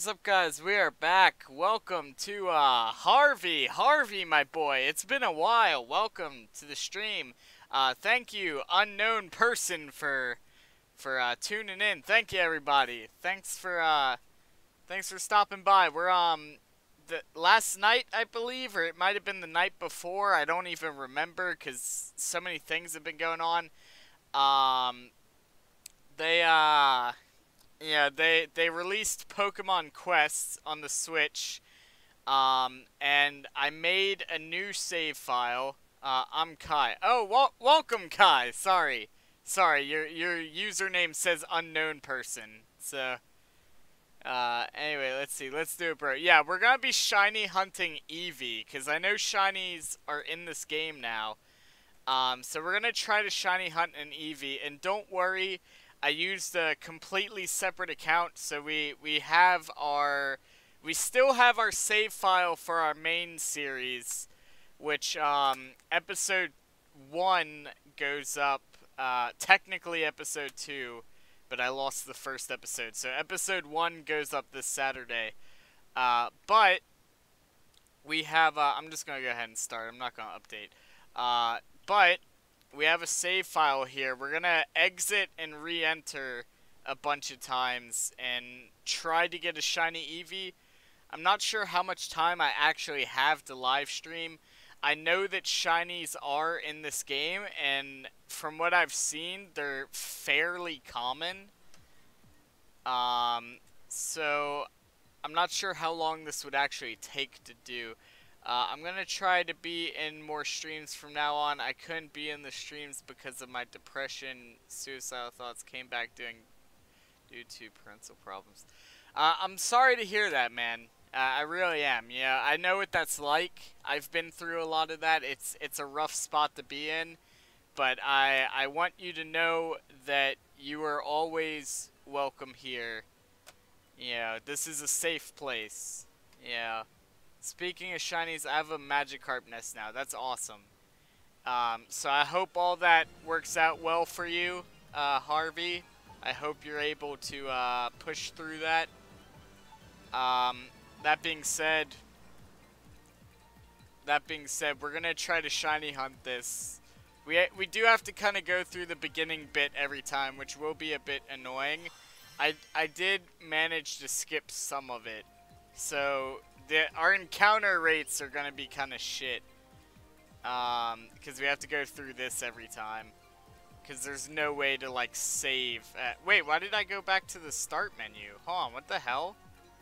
What's up, guys? We are back. Welcome to Harvey. Harvey, my boy. It's been a while. Welcome to the stream. Thank you, unknown person, for tuning in. Thank you, everybody. Thanks for stopping by. We're the last night, I believe, or it might have been the night before. I don't even remember because so many things have been going on. Um, they Yeah, they released Pokemon Quest on the Switch, and I made a new save file. I'm Kai. Oh, welcome, Kai. Sorry. Your username says unknown person. So, anyway, let's see. Let's do it, bro. Yeah, we're gonna be shiny hunting Eevee, cause I know shinies are in this game now. So we're gonna try to shiny hunt an Eevee, and don't worry. I used a completely separate account, so we still have our save file for our main series, which episode 1 goes up, technically episode 2, but I lost the first episode, so episode 1 goes up this Saturday. But we have I'm just gonna go ahead and start. I'm not gonna update. But we have a save file here. We're gonna exit and re-enter a bunch of times and try to get a shiny Eevee. I'm not sure how much time I actually have to live stream. I know that shinies are in this game, and from what I've seen, they're fairly common. So I'm not sure how long this would actually take to do. I'm going to try to be in more streams from now on. I couldn't be in the streams because of my depression. Suicidal thoughts came back due to parental problems. I'm sorry to hear that, man. I really am. Yeah, I know what that's like. I've been through a lot of that. It's a rough spot to be in. But I want you to know that you are always welcome here. Yeah, this is a safe place. Yeah. Speaking of shinies, I have a Magikarp nest now. That's awesome. So I hope all that works out well for you, Harvey. I hope you're able to push through that. That being said, we're gonna try to shiny hunt this. We do have to kind of go through the beginning bit every time, which will be a bit annoying. I did manage to skip some of it, so our encounter rates are gonna be kind of shit. Because we have to go through this every time. Because there's no way to, like, save. Wait, why did I go back to the start menu? Hold on, what the hell?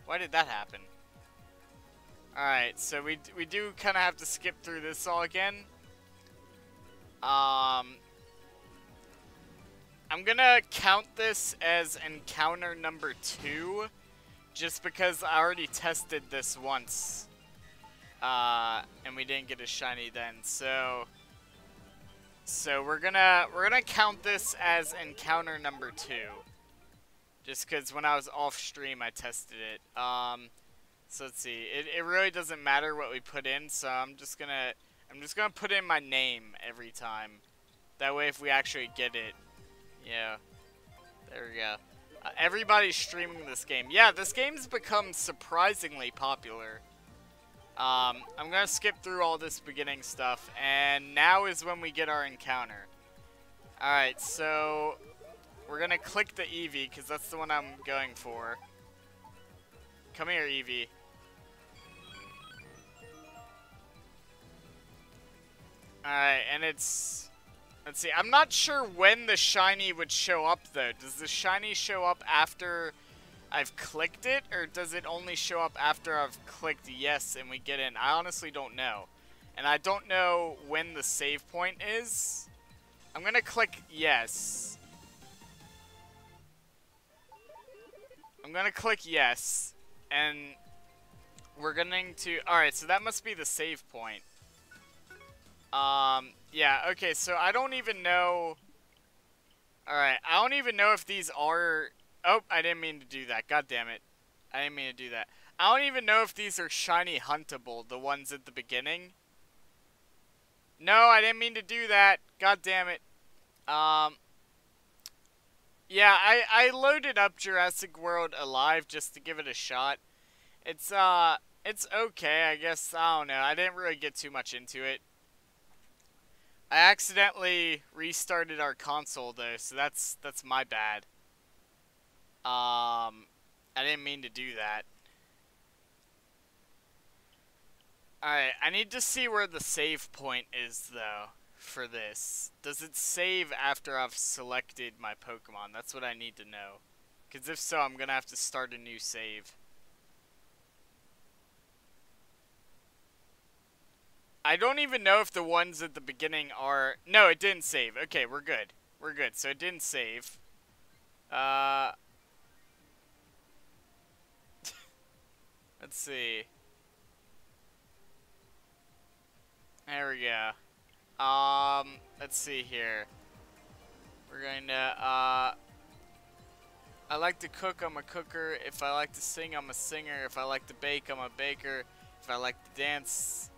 Why did that happen? Alright, so we do kind of have to skip through this all again. I'm gonna count this as encounter number 2. Just because I already tested this once. And we didn't get a shiny then, so we're gonna count this as encounter number 2. Just because when I was off stream I tested it. So let's see. It really doesn't matter what we put in, so I'm just gonna put in my name every time. That way if we actually get it. Yeah. There we go. Everybody's streaming this game. Yeah, this game's become surprisingly popular. I'm gonna skip through all this beginning stuff, and now is when we get our encounter. Alright, so we're gonna click the Eevee, because that's the one I'm going for. Come here, Eevee. Alright, and it's... Let's see, I'm not sure when the shiny would show up, though. Does the shiny show up after I've clicked it, or does it only show up after I've clicked yes and we get in? I honestly don't know. And I don't know when the save point is. I'm gonna click yes. I'm gonna click yes. And we're going to... Alright, so that must be the save point. Yeah, okay, so I don't even know... Alright, I don't even know if these are... Oh, I didn't mean to do that. God damn it. I didn't mean to do that. I don't even know if these are shiny huntable, the ones at the beginning. No, I didn't mean to do that. God damn it. Yeah, I loaded up Jurassic World Alive just to give it a shot. It's okay, I guess. I don't know. I didn't really get too much into it. I accidentally restarted our console though, so that's my bad. I didn't mean to do that. Alright, I need to see where the save point is, though, for this. Does it save after I've selected my Pokemon? That's what I need to know. Because if so, I'm going to have to start a new save. I don't even know if the ones at the beginning are... No, it didn't save. Okay, we're good. We're good. So it didn't save. Let's see. There we go. Let's see here. We're going to, I like to cook, I'm a cooker. If I like to sing, I'm a singer. If I like to bake, I'm a baker. If I like to dance,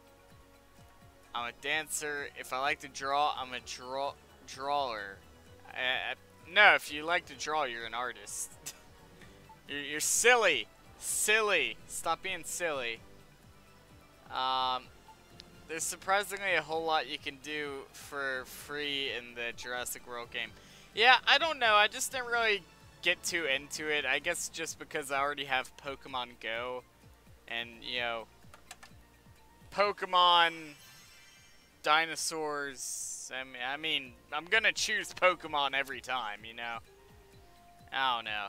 I'm a dancer. If I like to draw, I'm a drawer. No, if you like to draw, you're an artist. you're silly. Silly. Stop being silly. There's surprisingly a whole lot you can do for free in the Jurassic World game. Yeah, I don't know. I just didn't really get too into it. I guess just because I already have Pokemon Go. And, you know, Pokemon, dinosaurs. I mean, I'm gonna choose Pokemon every time, you know? I don't know.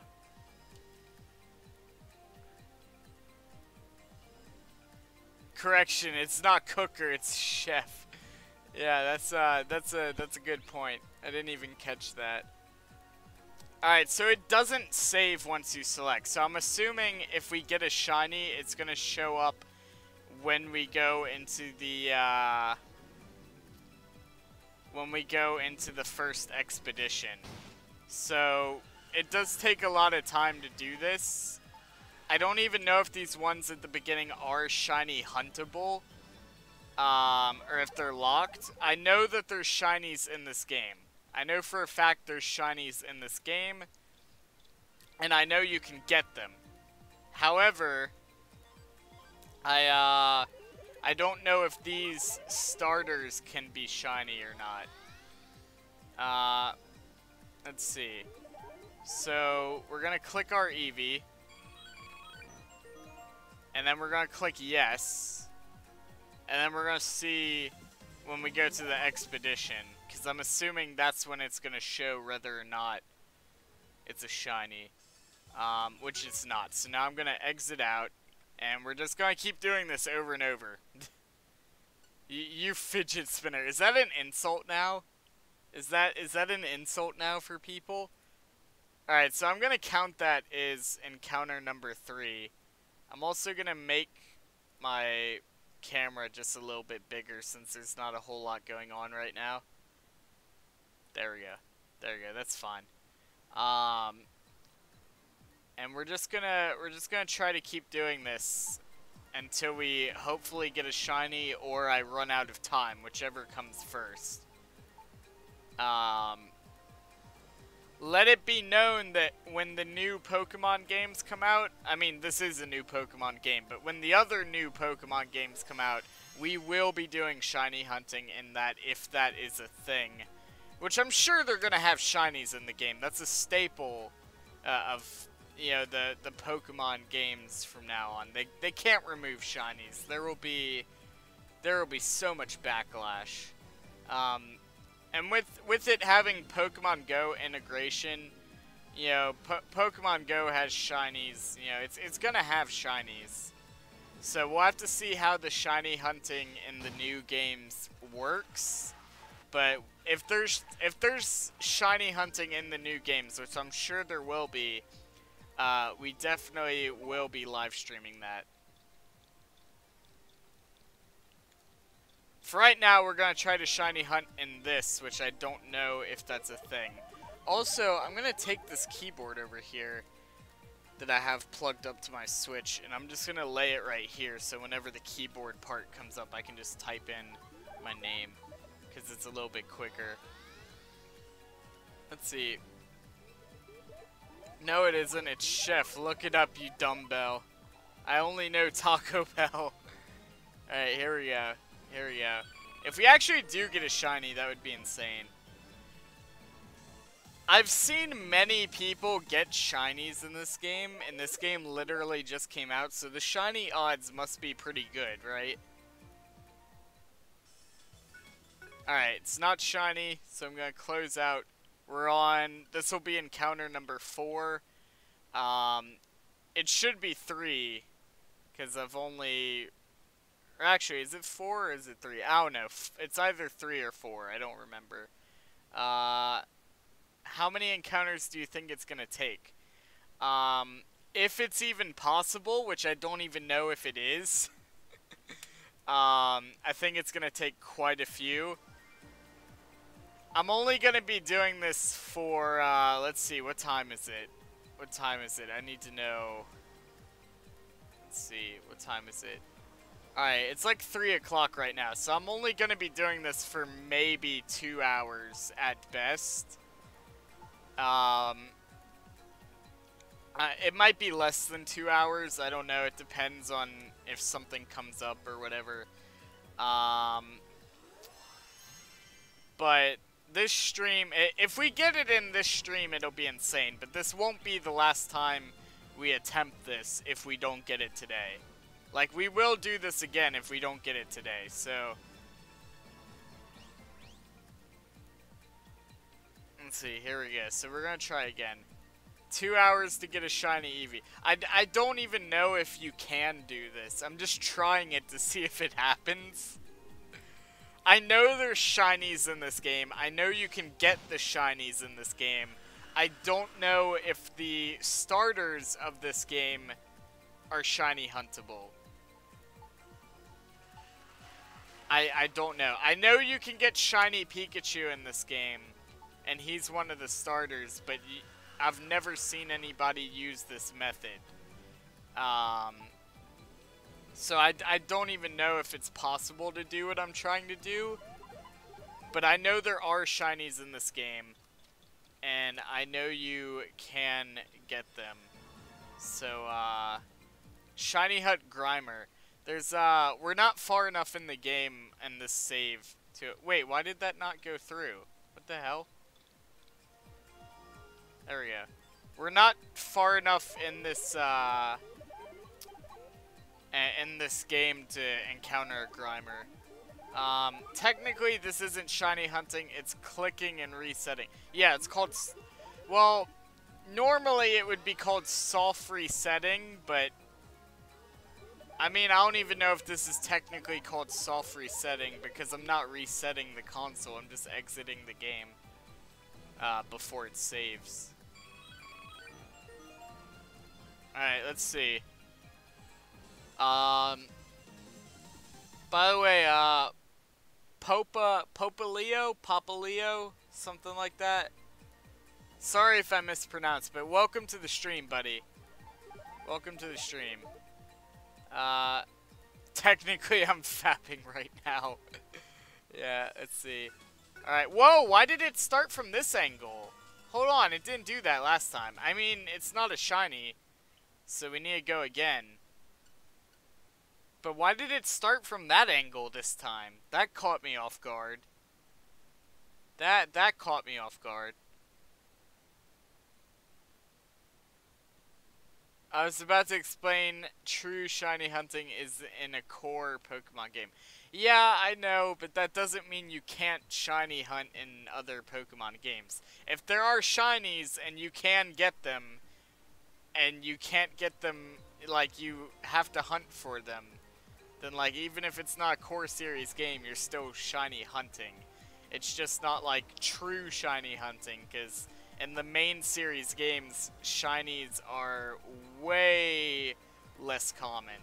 Correction, it's not cooker, it's chef. Yeah, that's a good point. I didn't even catch that. Alright, so it doesn't save once you select. So I'm assuming if we get a shiny, it's gonna show up when we go into the first expedition. So it does take a lot of time to do this. I don't even know if these ones at the beginning are shiny huntable, or if they're locked. I know that there's shinies in this game. I know for a fact there's shinies in this game, and I know you can get them. However, I don't know if these starters can be shiny or not. Let's see. So, we're gonna click our Eevee. And then we're going to click yes. And then we're going to see when we go to the expedition. Because I'm assuming that's when it's going to show whether or not it's a shiny. Which it's not. So now I'm going to exit out. And we're just going to keep doing this over and over. You fidget spinner. Is that an insult now? Is that an insult now for people? Alright, so I'm going to count that as encounter number 3. I'm also going to make my camera just a little bit bigger since there's not a whole lot going on right now. There we go. There we go. That's fine. And we're just gonna try to keep doing this until we hopefully get a shiny or I run out of time, whichever comes first. Let it be known that when the new Pokemon games come out, I mean, this is a new Pokemon game, but when the other new Pokemon games come out, we will be doing shiny hunting in that, if that is a thing. Which I'm sure they're going to have shinies in the game. That's a staple of, you know, the Pokemon games from now on. They can't remove shinies. There will be so much backlash. And with it having Pokemon Go integration, you know, Pokemon Go has shinies. You know, it's gonna have shinies. So we'll have to see how the shiny hunting in the new games works. But if there's shiny hunting in the new games, which I'm sure there will be, we definitely will be live streaming that. For right now, we're going to try to shiny hunt in this, which I don't know if that's a thing. Also, I'm going to take this keyboard over here that I have plugged up to my Switch, and I'm just going to lay it right here, so whenever the keyboard part comes up, I can just type in my name, because it's a little bit quicker. Let's see. No, it isn't. It's Chef. Look it up, you dumbbell. I only know Taco Bell. Alright, here we go. Here we go. If we actually do get a shiny, that would be insane. I've seen many people get shinies in this game, and this game literally just came out, so the shiny odds must be pretty good, right? Alright, it's not shiny, so I'm going to close out. We're on, this will be encounter number 4. It should be 3, because I've only, or actually, is it 4 or is it 3? I don't know. It's either 3 or 4, I don't remember. How many encounters do you think it's going to take? If it's even possible, which I don't even know if it is, I think it's going to take quite a few. I'm only going to be doing this for, let's see, what time is it? What time is it? I need to know. Let's see, what time is it? Alright, it's like 3 o'clock right now, so I'm only going to be doing this for maybe 2 hours at best. It might be less than 2 hours, I don't know, it depends on if something comes up or whatever. But this stream, if we get it in this stream, it'll be insane, but this won't be the last time we attempt this if we don't get it today. Like, we will do this again if we don't get it today, so... Let's see, here we go. So we're gonna try again. 2 hours to get a shiny Eevee. I don't even know if you can do this. I'm just trying it to see if it happens. I know there's shinies in this game. I know you can get the shinies in this game. I don't know if the starters of this game are shiny huntable. I don't know. I know you can get shiny Pikachu in this game, and he's one of the starters, but I've never seen anybody use this method. So I don't even know if it's possible to do what I'm trying to do, but I know there are shinies in this game, and I know you can get them. So, Shiny Hut Grimer. There's, we're not far enough in the game and this save to... Wait, why did that not go through? What the hell? There we go. We're not far enough in this game to encounter a Grimer. Technically, this isn't shiny hunting, it's clicking and resetting. Yeah, it's called... Well, normally it would be called soft resetting, but... I mean, I don't even know if this is technically called soft resetting, because I'm not resetting the console, I'm just exiting the game before it saves. Alright, let's see. By the way, Papa Leo, something like that. Sorry if I mispronounced, but welcome to the stream, buddy. Welcome to the stream. Technically I'm fapping right now. Yeah, let's see. Alright, whoa, why did it start from this angle? Hold on, it didn't do that last time. I mean, it's not a shiny, so we need to go again. But why did it start from that angle this time? That caught me off guard. That caught me off guard. I was about to explain true shiny hunting is in a core Pokemon game. Yeah, I know, but that doesn't mean you can't shiny hunt in other Pokemon games. If there are shinies and you can get them, and you can't get them, like, you have to hunt for them, then, like, even if it's not a core series game, you're still shiny hunting. It's just not, like, true shiny hunting, because in the main series games, shinies are way less common.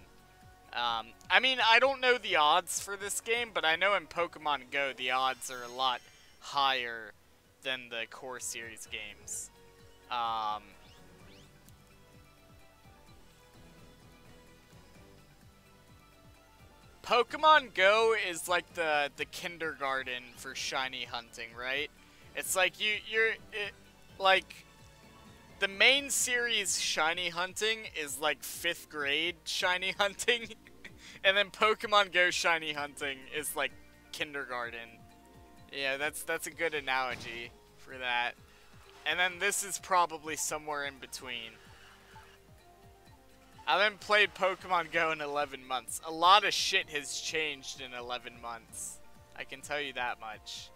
I mean, I don't know the odds for this game, but I know in Pokemon Go, the odds are a lot higher than the core series games. Pokemon Go is like the kindergarten for shiny hunting, right? It's like like the main series shiny hunting is like 5th grade shiny hunting, and then Pokemon Go shiny hunting is like kindergarten. Yeah, that's a good analogy for that. And then this is probably somewhere in between. I haven't played Pokemon Go in 11 months. A lot of shit has changed in 11 months. I can tell you that much.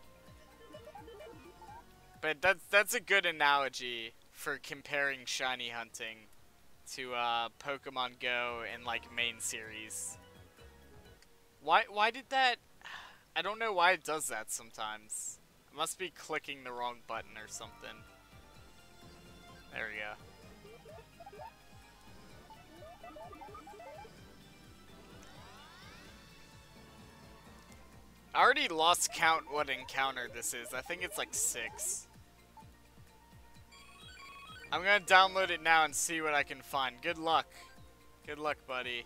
But that's a good analogy for comparing shiny hunting to Pokemon Go and like main series. Why did that? I don't know why it does that sometimes. It must be clicking the wrong button or something. There we go. I already lost count what encounter this is. I think it's like 6. I'm gonna download it now and see what I can find. Good luck. Good luck, buddy.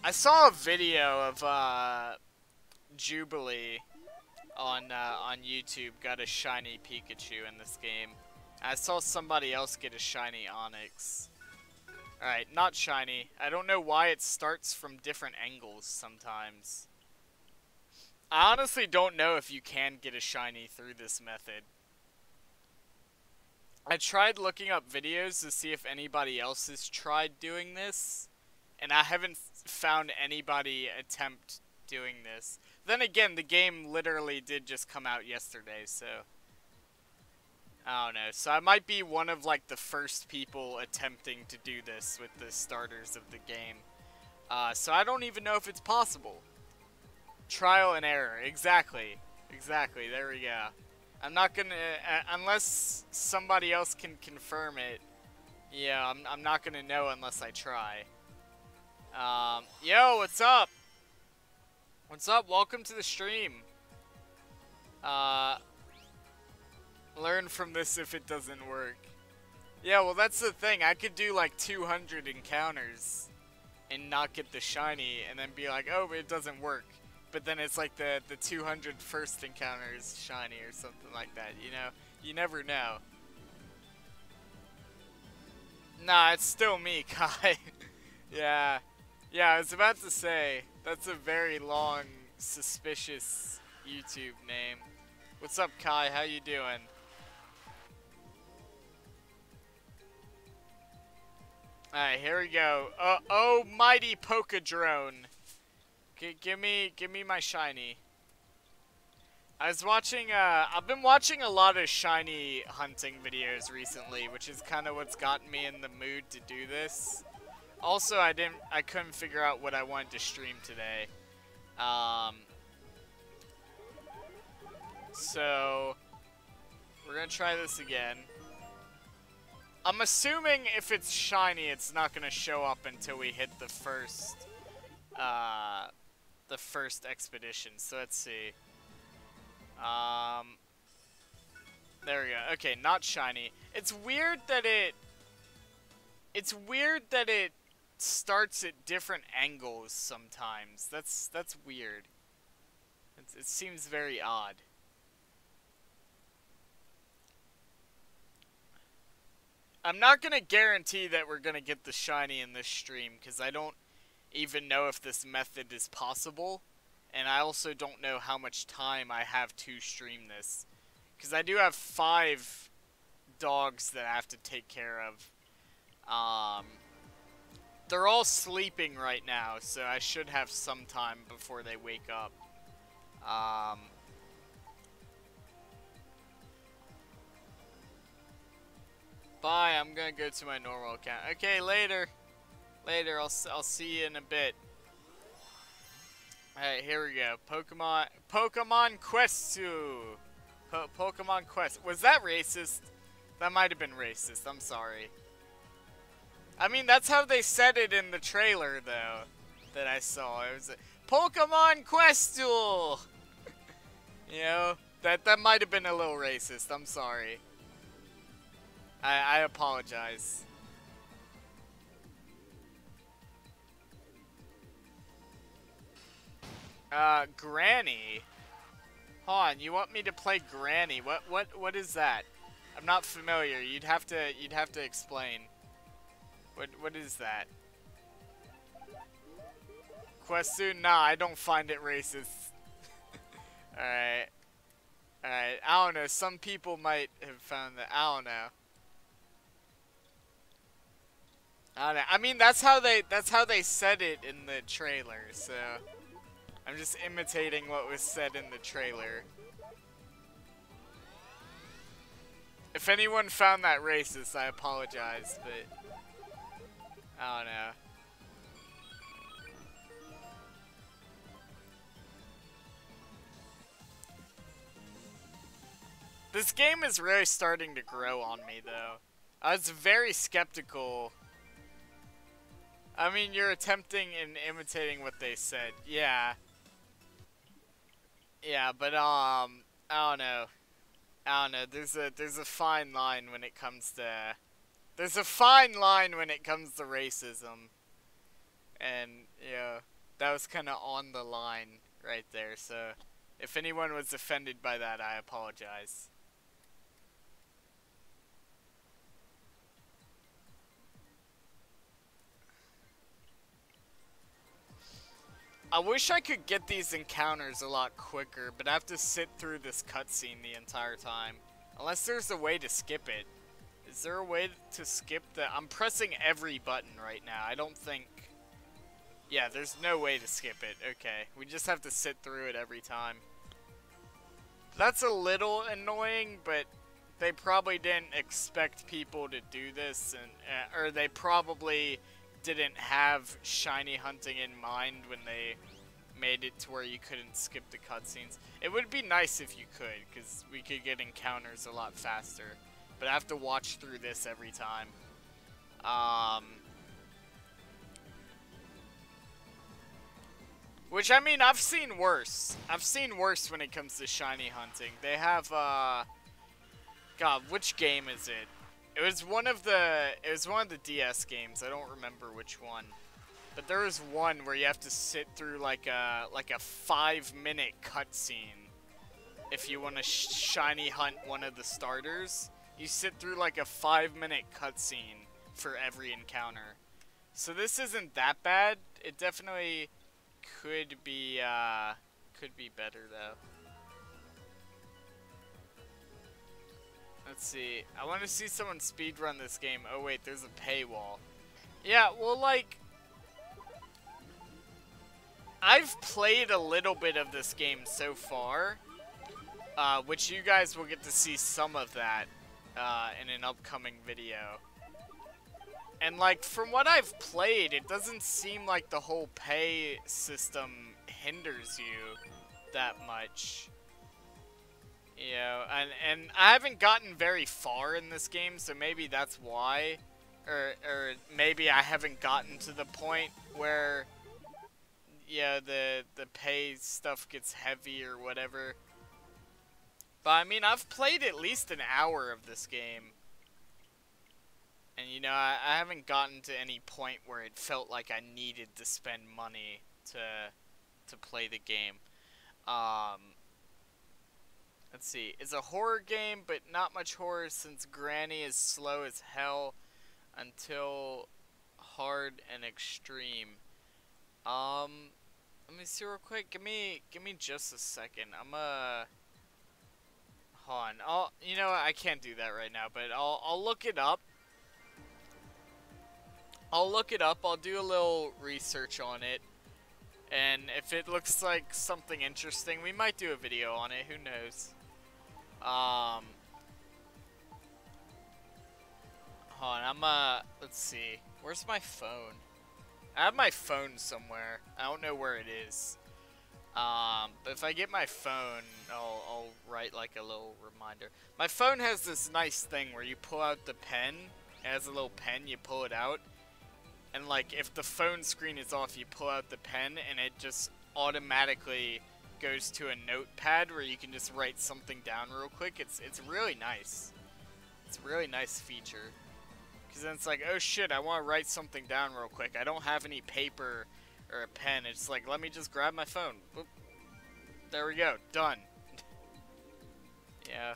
I saw a video of Jubilee on YouTube got a shiny Pikachu in this game. I saw somebody else get a shiny Onix. Alright, not shiny. I don't know why it starts from different angles sometimes. I honestly don't know if you can get a shiny through this method. I tried looking up videos to see if anybody else has tried doing this, and I haven't found anybody attempt doing this. Then again, the game literally did just come out yesterday, so I don't know. So I might be one of like the first people attempting to do this with the starters of the game. So I don't even know if it's possible. Trial and error. Exactly. Exactly. There we go. I'm not gonna, unless somebody else can confirm it. Yeah, I'm not gonna know unless I try. Yo, what's up? What's up? Welcome to the stream. Learn from this if it doesn't work. Yeah, well that's the thing. I could do like 200 encounters and not get the shiny and then be like, oh, it doesn't work. But then it's like the 201st encounter is shiny or something like that, you know? You never know. Nah, it's still me, Kai. Yeah. Yeah, I was about to say, that's a very long, suspicious YouTube name. What's up, Kai? How you doing? Alright, here we go. Oh, mighty Pokedrone. Give me my shiny. I was watching, I've been watching a lot of shiny hunting videos recently, which is kind of what's gotten me in the mood to do this. Also, I couldn't figure out what I wanted to stream today. So, we're gonna try this again. I'm assuming if it's shiny, it's not gonna show up until we hit the first expedition. So let's see. There we go. Okay, not shiny. It's weird that it starts at different angles sometimes. That's weird. It seems very odd. I'm not gonna guarantee that we're gonna get the shiny in this stream, because I don't even know if this method is possible, and I also don't know how much time I have to stream this, because I do have 5 dogs that I have to take care of. They're all sleeping right now, so I should have some time before they wake up. Bye, I'm gonna go to my normal account. Okay, later. Later, I'll see you in a bit. Alright, here we go. Pokemon Quest 2. Pokemon Quest. Was that racist? That might have been racist. I'm sorry. I mean, that's how they said it in the trailer, though, that I saw. It was a Pokemon Quest Duel! You know, that might have been a little racist. I'm sorry. I apologize. Granny? Hold on, you want me to play Granny? What is that? I'm not familiar. You'd have to explain. What is that? Questu? Nah, I don't find it racist. Alright. Alright, I don't know. Some people might have found that. I don't know. I don't know. I mean, that's how they said it in the trailer, so I'm just imitating what was said in the trailer. If anyone found that racist, I apologize, but I don't know. This game is really starting to grow on me, though. I was very skeptical. I mean, you're attempting and imitating what they said. Yeah. Yeah, but, I don't know. I don't know. There's a fine line when it comes to... There's a fine line when it comes to racism. And, yeah, that was kind of on the line right there, so... If anyone was offended by that, I apologize. I wish I could get these encounters a lot quicker, but I have to sit through this cutscene the entire time. Unless there's a way to skip it. Is there a way to skip the... I'm pressing every button right now. I don't think... Yeah, there's no way to skip it. Okay, we just have to sit through it every time. That's a little annoying, but they probably didn't expect people to do this, and or they probably didn't have shiny hunting in mind when they made it to where you couldn't skip the cutscenes. It would be nice if you could, because we could get encounters a lot faster. But I have to watch through this every time. Which, I mean, I've seen worse. I've seen worse when it comes to shiny hunting. They have, God, which game is it? It was one of the DS games. I don't remember which one. But there was one where you have to sit through like a 5-minute cutscene if you want to shiny hunt one of the starters. You sit through like a 5-minute cutscene for every encounter. So this isn't that bad. It definitely could be better though. Let's see. I want to see someone speedrun this game. Oh wait, there's a paywall. Yeah, well, like, I've played a little bit of this game so far, which you guys will get to see some of that in an upcoming video. And, like, from what I've played, it doesn't seem like the whole pay system hinders you that much. You know, and I haven't gotten very far in this game, so maybe that's why. Or maybe I haven't gotten to the point where, yeah, the pay stuff gets heavy or whatever. But, I mean, I've played at least an hour of this game. And, you know, I haven't gotten to any point where it felt like I needed to spend money to play the game. Let's see. It's a horror game, but not much horror since Granny is slow as hell until hard and extreme. Let me see real quick. Give me just a second. Hold on. You know what? I can't do that right now, but I'll look it up. I'll do a little research on it. And if it looks like something interesting, we might do a video on it. Who knows? Hold on, let's see. Where's my phone? I have my phone somewhere. I don't know where it is. But if I get my phone, I'll write like a little reminder. My phone has this nice thing where you pull out the pen. It has a little pen, you pull it out. And like, if the phone screen is off, you pull out the pen and it just automatically goes to a notepad where you can just write something down real quick. It's really nice. It's a really nice feature. Because then it's like, oh shit, I want to write something down real quick. I don't have any paper or a pen. It's like, let me just grab my phone. Boop. There we go. Done. Yeah.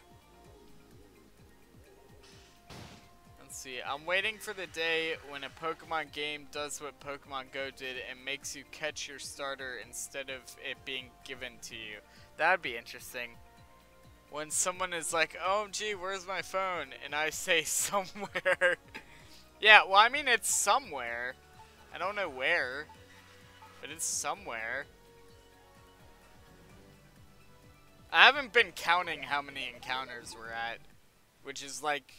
Let's see. I'm waiting for the day when a Pokemon game does what Pokemon Go did and makes you catch your starter instead of it being given to you. That'd be interesting. When someone is like, OMG, where's my phone? And I say somewhere. Yeah, well, I mean, it's somewhere. I don't know where, but it's somewhere. I haven't been counting how many encounters we're at, which is like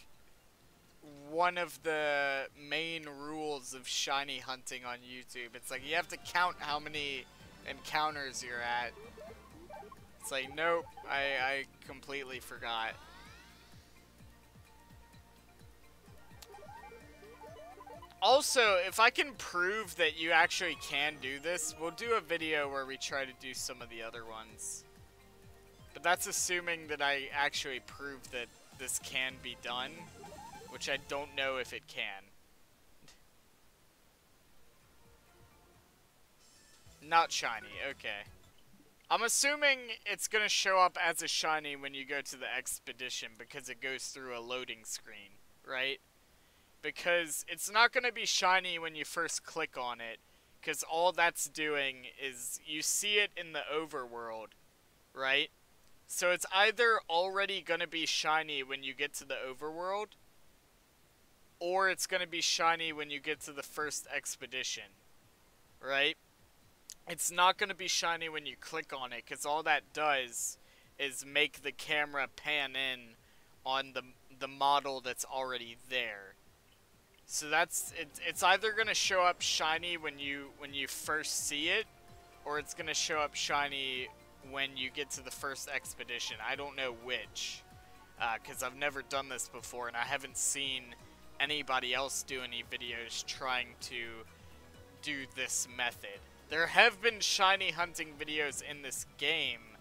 one of the main rules of shiny hunting on YouTube. It's like you have to count how many encounters you're at. It's like, nope, I completely forgot. Also, if I can prove that you actually can do this, we'll do a video where we try to do some of the other ones. But that's assuming that I actually prove that this can be done, which I don't know if it can. Not shiny, okay. I'm assuming it's gonna show up as a shiny when you go to the expedition because it goes through a loading screen, right? Because it's not gonna be shiny when you first click on it, because all that's doing is you see it in the overworld, right? So it's either already gonna be shiny when you get to the overworld, or it's gonna be shiny when you get to the first expedition, right? It's not going to be shiny when you click on it, because all that does is make the camera pan in on the model that's already there. So that's it's either going to show up shiny when you first see it, or it's going to show up shiny when you get to the first expedition. I don't know which, because I've never done this before, and I haven't seen anybody else do any videos trying to do this method. There have been shiny hunting videos in this game,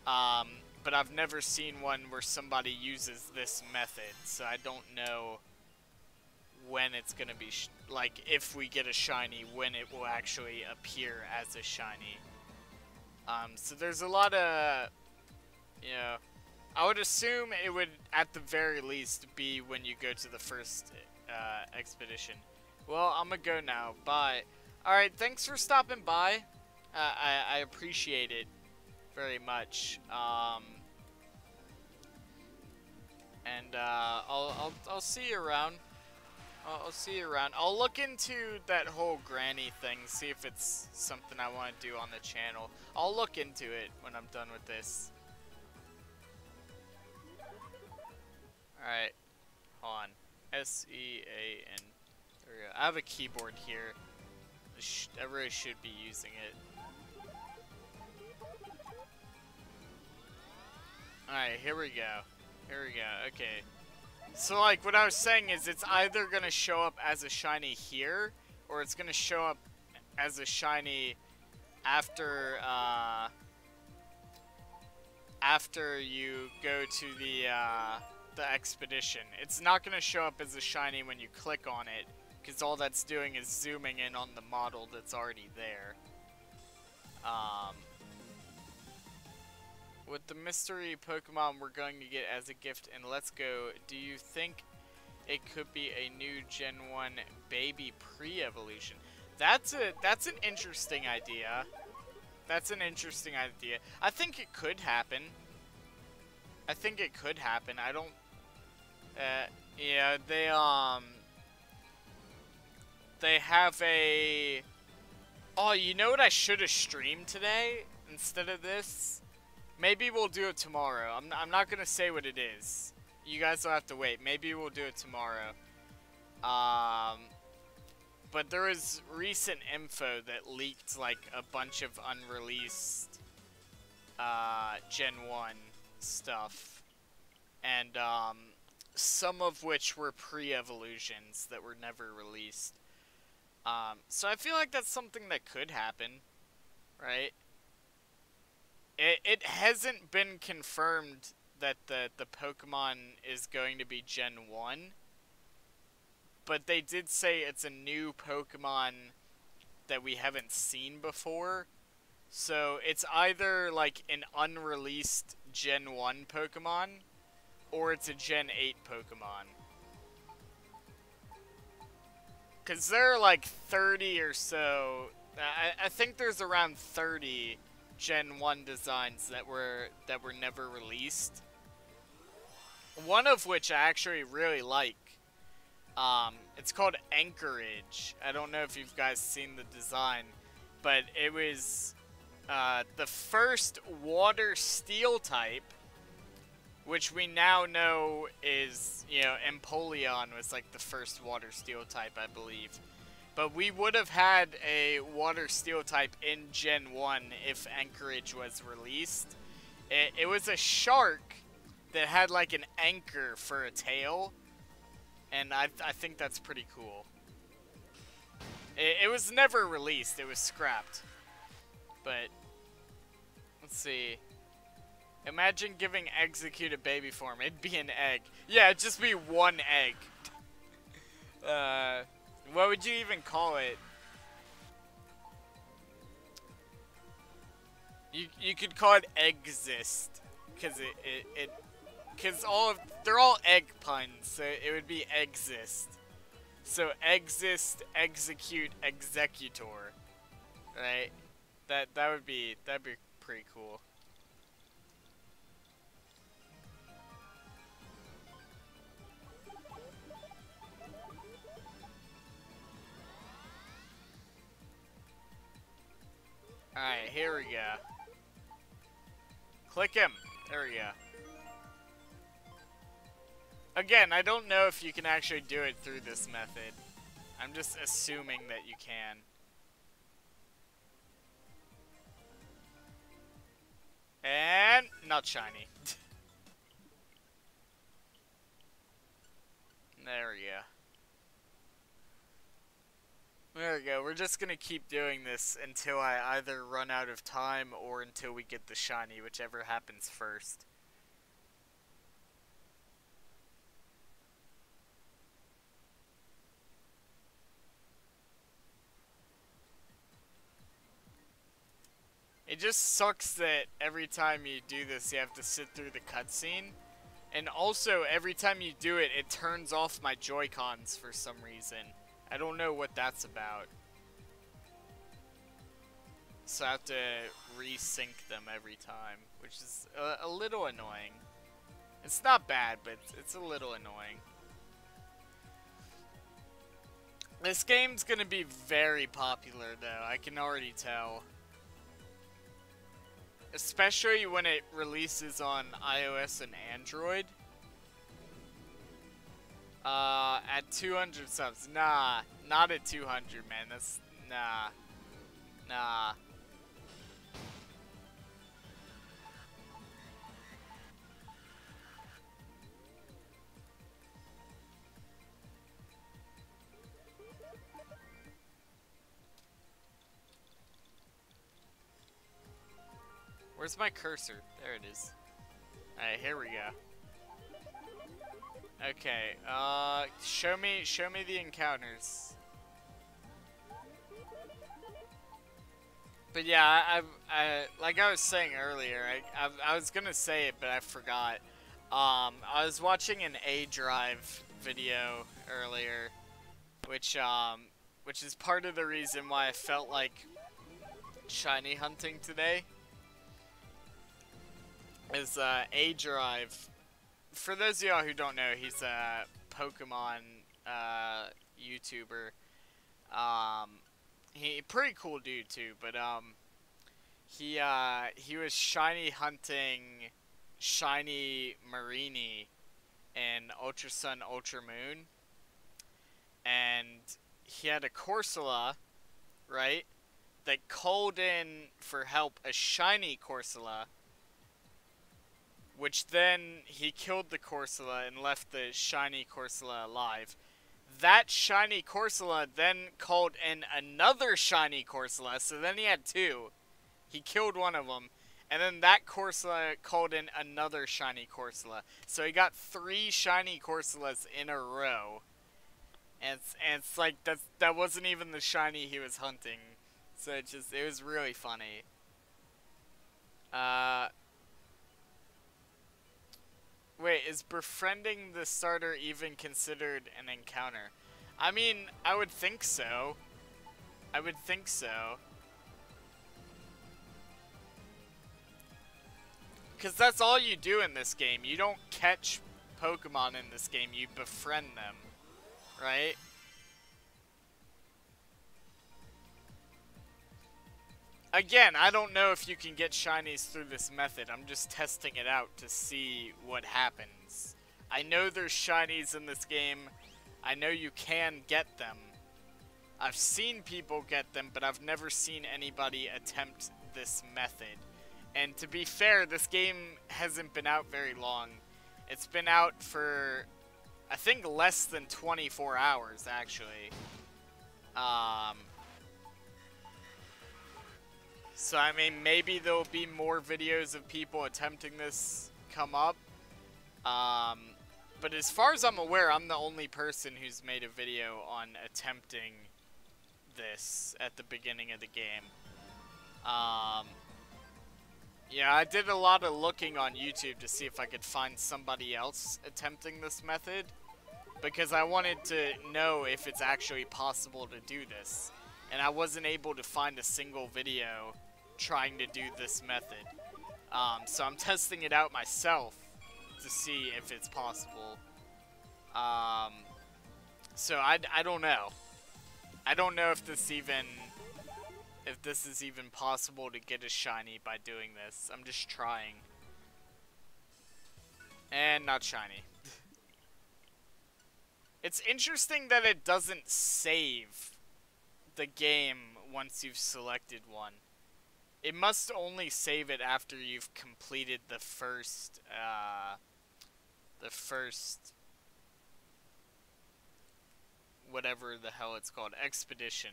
but I've never seen one where somebody uses this method, so I don't know when it's gonna be, like, if we get a shiny, when it will actually appear as a shiny. So there's a lot of, you know, I would assume it would, at the very least, be when you go to the first expedition. Well, I'm gonna go now. Bye. Alright, thanks for stopping by. I appreciate it very much. I'll see you around. I'll see you around. I'll look into that whole granny thing, see if it's something I want to do on the channel. I'll look into it when I'm done with this. Alright, hold on. S-E-A-N. There we go. I have a keyboard here. I really should be using it. Alright, here we go. Here we go. Okay. So, like, what I was saying is it's either going to show up as a shiny here, or it's going to show up as a shiny after, after you go to the expedition. It's not going to show up as a shiny when you click on it, because all that's doing is zooming in on the model that's already there. With the mystery Pokemon we're going to get as a gift in Let's Go, do you think it could be a new Gen 1 baby pre-evolution? That's an interesting idea. That's an interesting idea. I think it could happen. I think it could happen. I don't... yeah, they have a... Oh, you know what I should have streamed today instead of this? Maybe we'll do it tomorrow. I'm not gonna say what it is. You guys will have to wait. Maybe we'll do it tomorrow. But there was recent info that leaked like a bunch of unreleased Gen 1 stuff. And some of which were pre-evolutions that were never released. So I feel like that's something that could happen, right? It hasn't been confirmed that the Pokemon is going to be Gen 1, but they did say it's a new Pokemon that we haven't seen before. So it's either like an unreleased Gen 1 Pokemon, or it's a Gen 8 Pokemon. Because there are like 30 or so. I think there's around 30 Gen 1 designs that were never released. One of which I actually really like. It's called Anchorage. I don't know if you guys seen the design, but it was the first water steel type, which we now know is, you know, Empoleon was like the first water steel type, I believe. But we would have had a water steel type in Gen 1 if Anchorage was released. It was a shark that had like an anchor for a tail, and I think that's pretty cool. It was never released, it was scrapped. But, let's see. Imagine giving Execute a baby form, it'd be an egg. Yeah, it'd just be one egg. What would you even call it? You could call it Exist, because they're all egg puns, so it would be Exist. So Exist, Execute, Executor, right? That'd be pretty cool. Alright, here we go. Click him. There we go. Again, I don't know if you can actually do it through this method. I'm just assuming that you can. And not shiny. There we go. There we go. We're just gonna keep doing this until I either run out of time or until we get the shiny, whichever happens first. It just sucks that every time you do this, you have to sit through the cutscene. And also, every time you do it, it turns off my Joy-Cons for some reason. I don't know what that's about. So I have to resync them every time, which is a little annoying. It's not bad, but it's a little annoying. This game's gonna be very popular, though. I can already tell. Especially when it releases on iOS and Android. At 200 subs. Nah, not at 200, man. That's, nah. Nah. Where's my cursor? There it is. Alright, here we go. Okay, show me the encounters. But yeah, I like I was saying earlier, I was gonna say it, but I forgot. I was watching an A-Drive video earlier, which is part of the reason why I felt like shiny hunting today. Is A-Drive. For those of y'all who don't know, he's a Pokemon YouTuber. He pretty cool dude too, but he was shiny hunting shiny Marini in Ultra Sun Ultra Moon, and he had a Corsola, right, that called in for help a shiny Corsola, which then he killed the Corsola and left the shiny Corsola alive. That shiny Corsola then called in another shiny Corsola, so then he had two. He killed one of them, and then that Corsola called in another shiny Corsola. So he got 3 shiny Corsolas in a row. And it's like, that wasn't even the shiny he was hunting. So it was really funny. Wait, is befriending the starter even considered an encounter? I mean, I would think so. I would think so. Because that's all you do in this game. You don't catch Pokemon in this game, you befriend them. Right? Again, I don't know if you can get shinies through this method. I'm just testing it out to see what happens. I know there's shinies in this game. I know you can get them. I've seen people get them, but I've never seen anybody attempt this method. And to be fair, this game hasn't been out very long. It's been out for, I think, less than 24 hours, actually. So, I mean, maybe there'll be more videos of people attempting this come up. But as far as I'm aware, I'm the only person who's made a video on attempting this at the beginning of the game. Yeah, I did a lot of looking on YouTube to see if I could find somebody else attempting this method, because I wanted to know if it's actually possible to do this, and I wasn't able to find a single video trying to do this method. So I'm testing it out myself to see if it's possible. So I don't know. I don't know if this is even possible to get a shiny by doing this. I'm just trying. And not shiny. It's interesting that it doesn't save the game once you've selected one. It must only save it after you've completed the first whatever the hell it's called, expedition.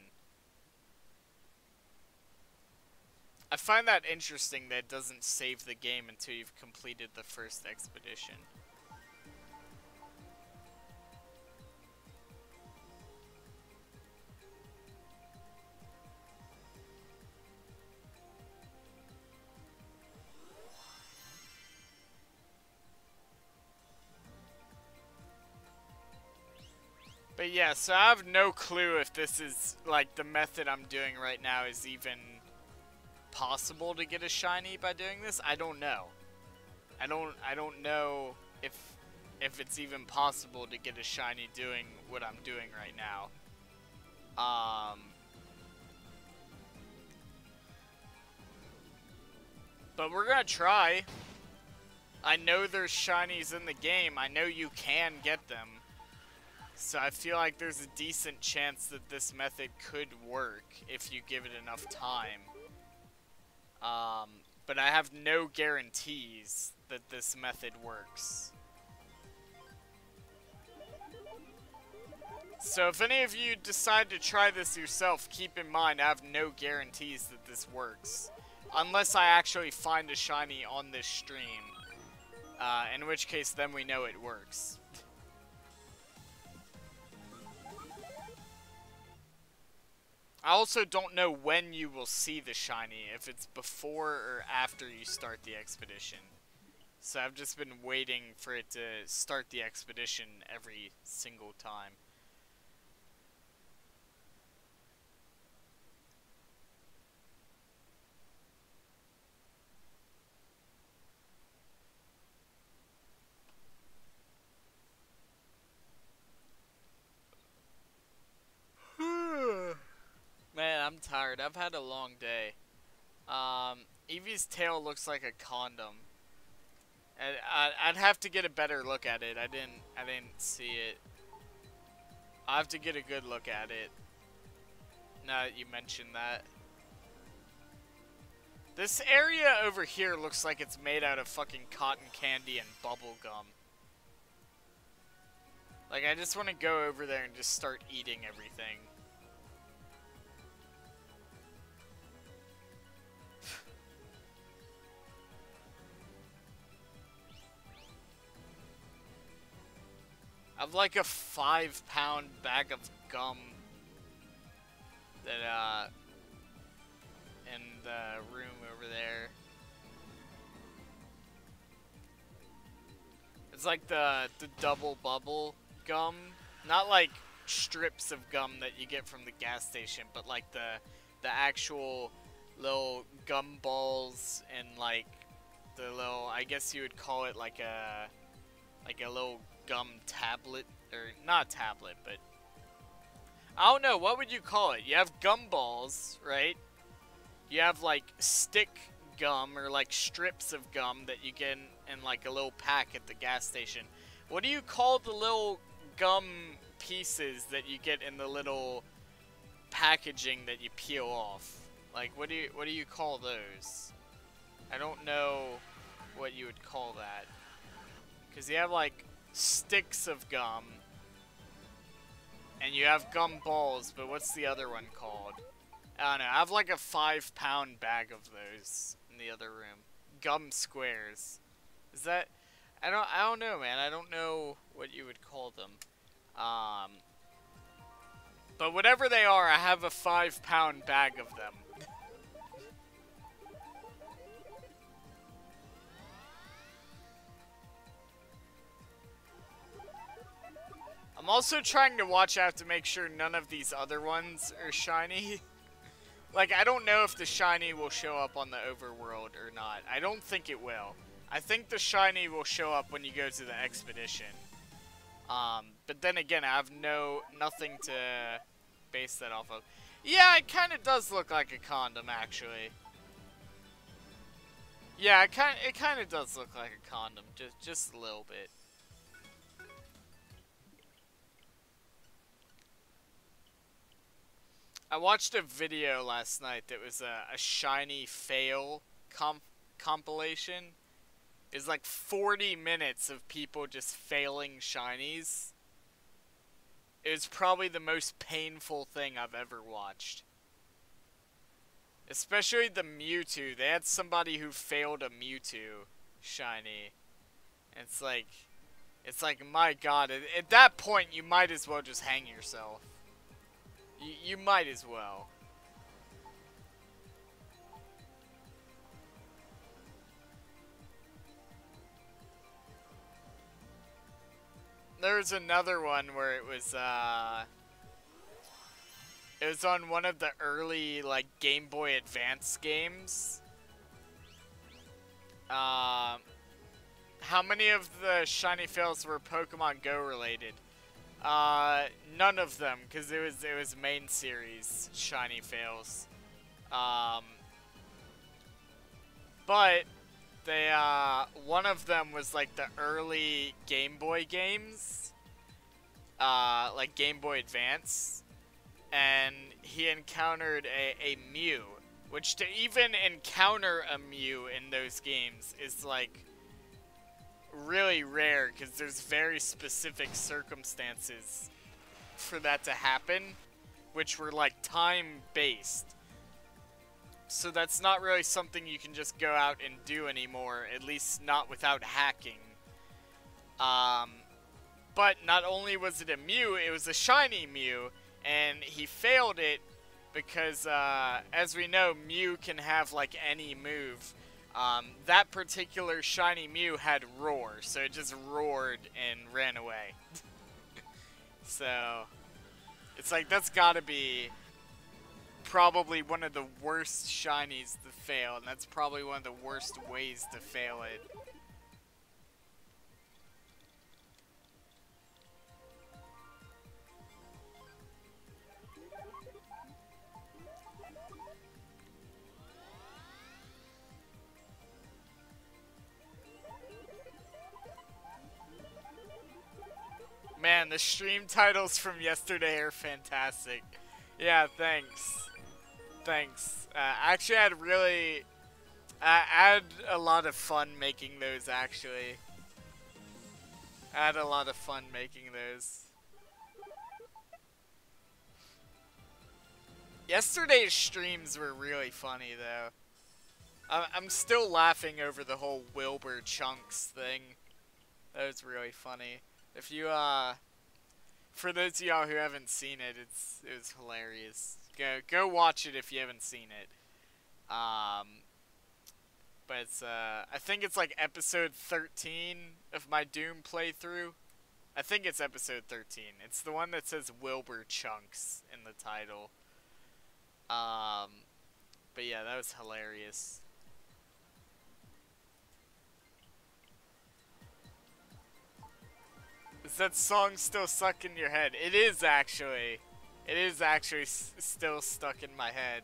I find that interesting that it doesn't save the game until you've completed the first expedition. But yeah, so I have no clue if this is, like, the method I'm doing right now is even possible to get a shiny by doing this. I don't know. I don't know if it's even possible to get a shiny doing what I'm doing right now. But we're gonna try. I know there's shinies in the game. I know you can get them. So I feel like there's a decent chance that this method could work if you give it enough time. But I have no guarantees that this method works. So if any of you decide to try this yourself, keep in mind I have no guarantees that this works. Unless I actually find a shiny on this stream. In which case then we know it works. I also don't know when you will see the shiny, if it's before or after you start the expedition. So I've just been waiting for it to start the expedition every single time. Man, I'm tired. I've had a long day. Eevee's tail looks like a condom. I'd have to get a better look at it. I didn't see it. I have to get a good look at it. Now that you mentioned that. This area over here looks like it's made out of fucking cotton candy and bubble gum. Like, I just want to go over there and just start eating everything. I've like a 5-pound bag of gum that, in the room over there. It's like the double bubble gum. Not like strips of gum that you get from the gas station, but like the actual little gum balls and like the little, I guess you would call it like a little gum tablet, or not tablet, but I don't know, what would you call it? You have gum balls, right? You have like stick gum or like strips of gum that you get in like a little pack at the gas station. What do you call the little gum pieces that you get in the little packaging that you peel off? Like, what do you call those? I don't know what you would call that. Because you have like sticks of gum and you have gum balls, but what's the other one called? I don't know. I have like a 5-pound bag of those in the other room. Gum squares. Is that? I don't know, man. I don't know what you would call them. But whatever they are, I have a 5-pound bag of them. I'm also trying to watch out to make sure none of these other ones are shiny. Like, I don't know if the shiny will show up on the overworld or not. I don't think it will. I think the shiny will show up when you go to the expedition. But then again, I have nothing to base that off of. Yeah, it kind of does look like a condom, actually. Yeah, it kind of does look like a condom, just a little bit. I watched a video last night that was a shiny fail compilation. It's like 40 minutes of people just failing shinies. It was probably the most painful thing I've ever watched. Especially the Mewtwo. They had somebody who failed a Mewtwo shiny. And it's like, my god, at that point you might as well just hang yourself. You might as well. There was another one where it was on one of the early, like, Game Boy Advance games. How many of the shiny fails were Pokemon Go related? None of them, because it was main series shiny fails. But they, one of them was like the early Game Boy games, like Game Boy Advance, and he encountered a Mew, which to even encounter a Mew in those games is like really rare, because there's very specific circumstances for that to happen, which were like time-based. So that's not really something you can just go out and do anymore, at least not without hacking. But not only was it a Mew, it was a shiny Mew, and he failed it because, as we know, Mew can have like any move. That particular shiny Mew had Roar, so it just roared and ran away. So, it's like, that's gotta be probably one of the worst shinies to fail, and that's probably one of the worst ways to fail it. Man, the stream titles from yesterday are fantastic. Yeah, thanks. Thanks. Actually, I had a lot of fun making those, actually. I had a lot of fun making those. Yesterday's streams were really funny, though. I'm still laughing over the whole Wilbur Chunks thing. That was really funny. If you, for those of y'all who haven't seen it, it was hilarious. Go watch it if you haven't seen it. But it's, I think it's like episode 13 of my Doom playthrough. I think it's episode 13. It's the one that says Wilbur Chunks in the title. But yeah, that was hilarious. Is that song still stuck in your head? It is actually. It is actually still stuck in my head.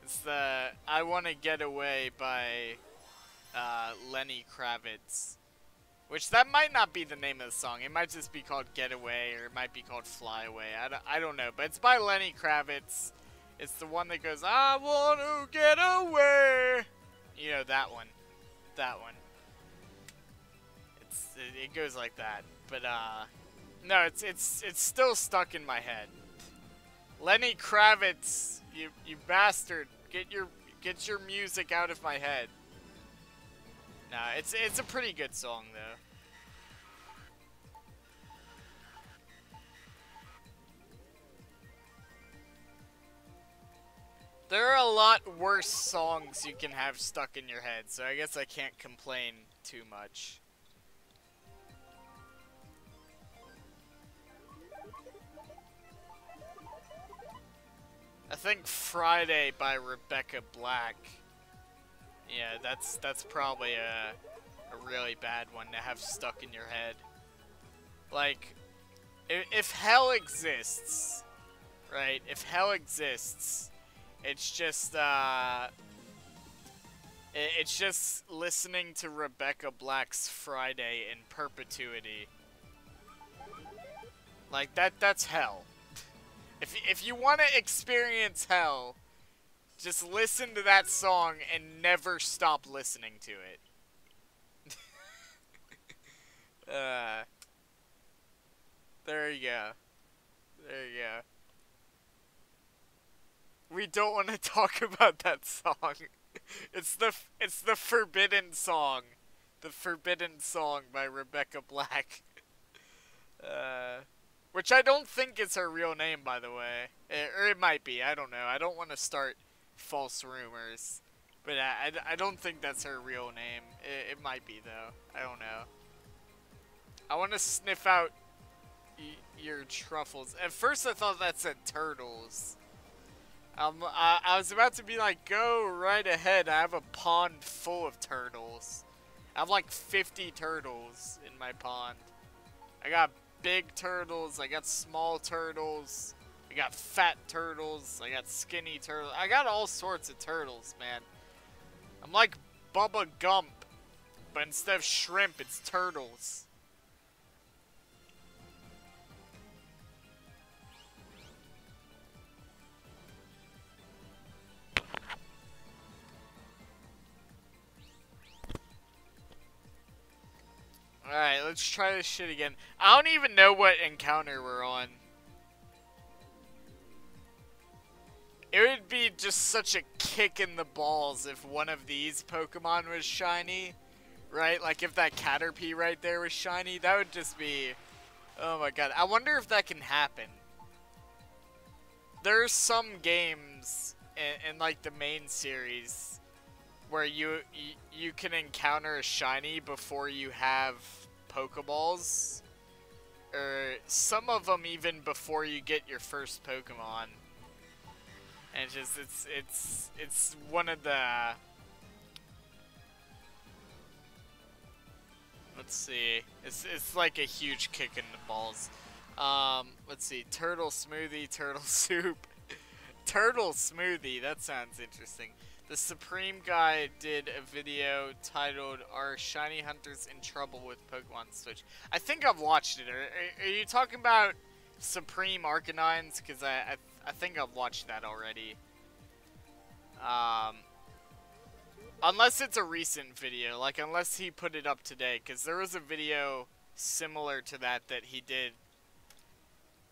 It's the I Wanna Get Away by Lenny Kravitz. Which that might not be the name of the song. It might just be called Get Away, or it might be called Fly Away. I don't know. But it's by Lenny Kravitz. It's the one that goes, I want to get away. You know, that one. That one. It goes like that. But, no, it's still stuck in my head. Lenny Kravitz, you bastard. Get your music out of my head. Nah, it's a pretty good song, though. There are a lot worse songs you can have stuck in your head, so I guess I can't complain too much. I think Friday by Rebecca Black. Yeah, that's probably a really bad one to have stuck in your head. Like, if hell exists, right? If hell exists, it's just listening to Rebecca Black's Friday in perpetuity. Like that's hell. If you want to experience hell, just listen to that song and never stop listening to it. There you go. There you go. We don't want to talk about that song. It's the Forbidden Song. The Forbidden Song by Rebecca Black. Which I don't think is her real name, by the way. Or it might be. I don't know. I don't want to start false rumors. But I don't think that's her real name. It might be, though. I don't know. I want to sniff out your truffles. At first I thought that said turtles. I was about to be like, go right ahead. I have a pond full of turtles. I have like 50 turtles in my pond. I got big turtles, I got small turtles, I got fat turtles, I got skinny turtles. I got all sorts of turtles, man. I'm like Bubba Gump, but instead of shrimp, it's turtles. Alright, let's try this shit again. I don't even know what encounter we're on. It would be just such a kick in the balls if one of these Pokemon was shiny. Right? Like if that Caterpie right there was shiny. That would just be... Oh my god. I wonder if that can happen. There's some games in like the main series where you can encounter a shiny before you have Pokeballs, or some of them even before you get your first Pokemon. And it's one of the, let's see, it's like a huge kick in the balls. Let's see, Turtle Smoothie, Turtle Soup, Turtle Smoothie. That sounds interesting. The Supreme guy did a video titled, Are Shiny Hunters in Trouble with Pokemon Switch? I think I've watched it. Are you talking about Supreme Arcanines? Because I think I've watched that already. Unless it's a recent video. Like, unless he put it up today. Because there was a video similar to that he did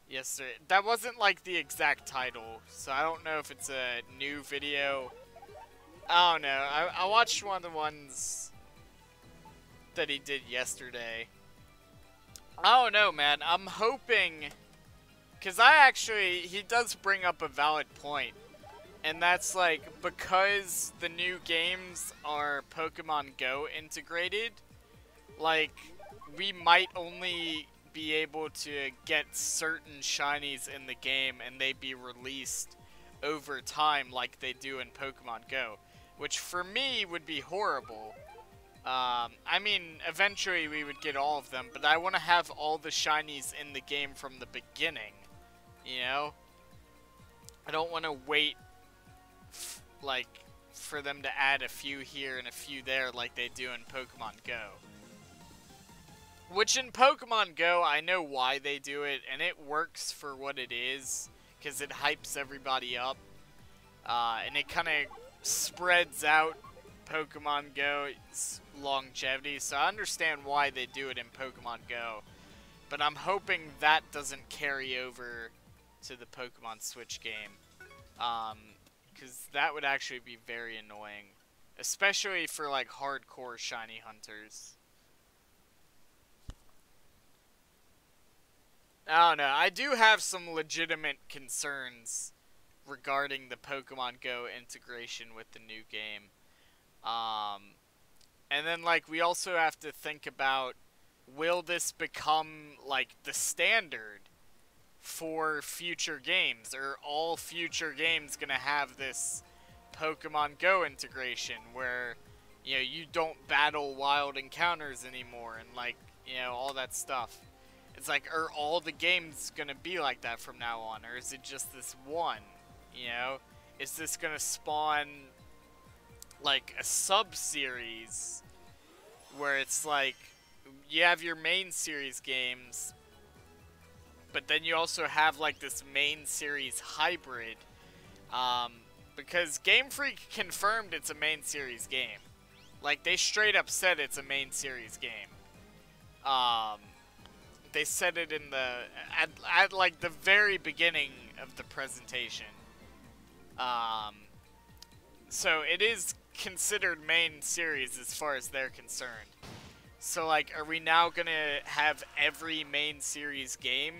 yesterday. That wasn't, like, the exact title. So I don't know if it's a new video. I don't know. I watched one of the ones that he did yesterday. I don't know, man. I'm hoping... Because he does bring up a valid point. And that's like, because the new games are Pokemon Go integrated, like, we might only be able to get certain shinies in the game and they be released over time like they do in Pokemon Go, which for me would be horrible. I mean, eventually we would get all of them, but I want to have all the shinies in the game from the beginning, you know? I don't want to wait, like, for them to add a few here and a few there like they do in Pokemon Go. Which in Pokemon Go, I know why they do it, and it works for what it is, because it hypes everybody up, and it kind of spreads out Pokemon Go's longevity, so I understand why they do it in Pokemon Go, but I'm hoping that doesn't carry over to the Pokemon Switch game, because that would actually be very annoying, especially for, like, hardcore shiny hunters. I don't know, I do have some legitimate concerns regarding the Pokemon Go integration with the new game. And then, like, we also have to think about, will this become, like, the standard for future games? Are all future games gonna have this Pokemon Go integration where, you know, you don't battle wild encounters anymore and, like, you know, all that stuff? It's like, are all the games gonna be like that from now on, or is it just this one, you know? Is this gonna spawn, like, a sub-series where it's like, you have your main series games, but then you also have, like, this main series hybrid, because Game Freak confirmed it's a main series game. Like, they straight up said it's a main series game. They said it in the, at like the very beginning of the presentation. So it is considered main series as far as they're concerned. So, like, are we now gonna have every main series game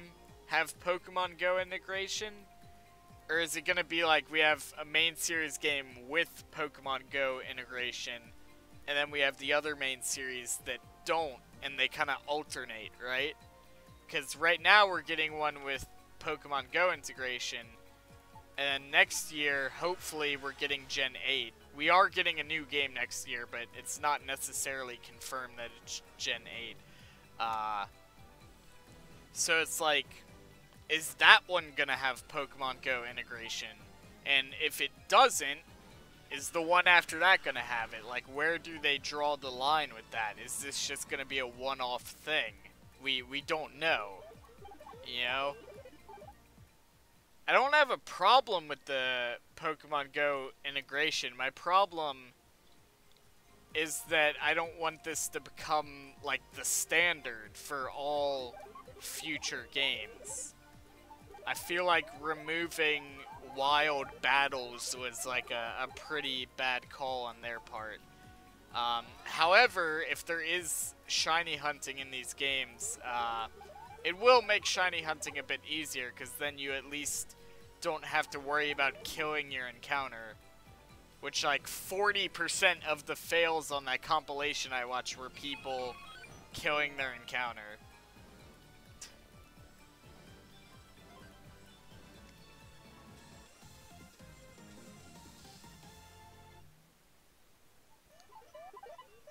have Pokemon Go integration? Or is it gonna be like we have a main series game with Pokemon Go integration, and then we have the other main series that don't, and they kind of alternate, right? Because right now we're getting one with Pokemon Go integration, and next year, hopefully, we're getting Gen 8. We are getting a new game next year, but it's not necessarily confirmed that it's Gen 8. So it's like, is that one gonna have Pokemon Go integration? And if it doesn't, is the one after that gonna have it? Like, where do they draw the line with that? Is this just gonna be a one-off thing? We don't know, you know? I don't have a problem with the Pokemon Go integration. My problem is that I don't want this to become, like, the standard for all future games. I feel like removing wild battles was, like, a pretty bad call on their part. However, if there is shiny hunting in these games, it will make shiny hunting a bit easier, because then you at least don't have to worry about killing your encounter. Which, like, 40% of the fails on that compilation I watched were people killing their encounter.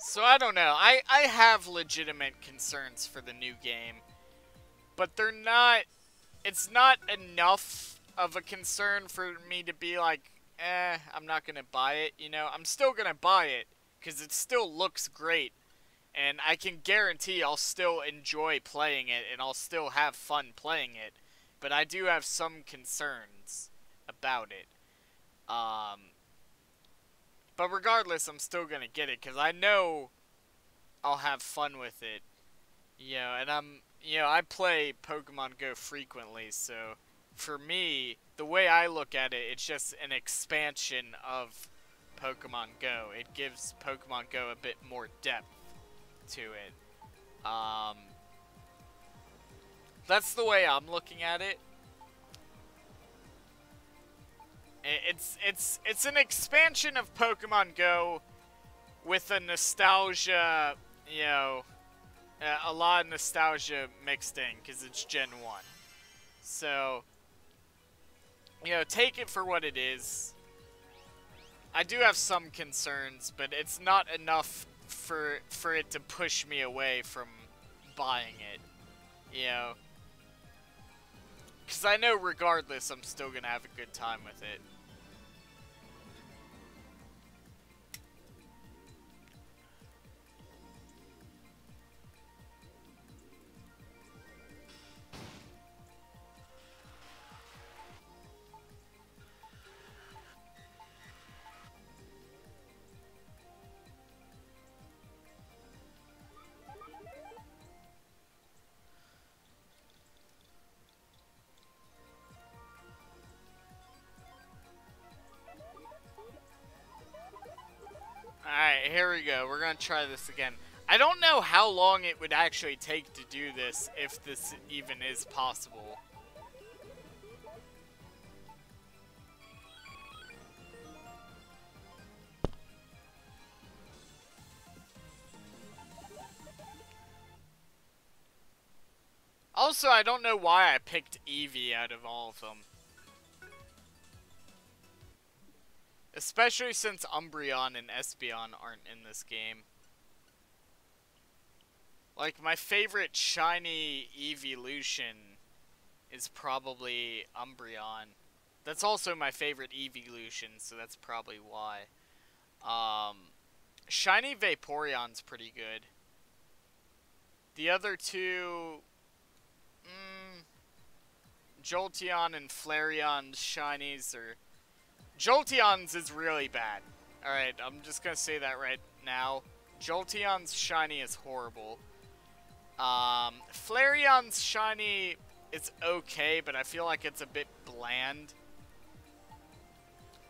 So I don't know. I have legitimate concerns for the new game, but they're not, it's not enough of a concern for me to be like, I'm not gonna buy it, you know? I'm still gonna buy it, because it still looks great, and I can guarantee I'll still enjoy playing it, and I'll still have fun playing it, but I do have some concerns about it. But regardless, I'm still gonna get it, because I know I'll have fun with it. You know, and I play Pokemon Go frequently, so for me, the way I look at it, it's just an expansion of Pokemon Go. It gives Pokemon Go a bit more depth to it. That's the way I'm looking at it. It's an expansion of Pokemon Go with a nostalgia, you know, A lot of nostalgia mixed in, because it's Gen 1. So, you know, take it for what it is. I do have some concerns, but it's not enough for it to push me away from buying it. You know? Because I know regardless, I'm still going to have a good time with it. Alright, here we go. We're gonna try this again. I don't know how long it would actually take to do this, if this even is possible. Also, I don't know why I picked Eevee out of all of them. Especially since Umbreon and Espeon aren't in this game. Like, my favorite shiny evolution is probably Umbreon. That's also my favorite evolution, so that's probably why. Shiny Vaporeon's pretty good. The other two... Jolteon and Flareon's shinies are... Jolteon's is really bad. Alright, I'm just gonna say that right now. Jolteon's shiny is horrible. Flareon's shiny is okay, but I feel like it's a bit bland.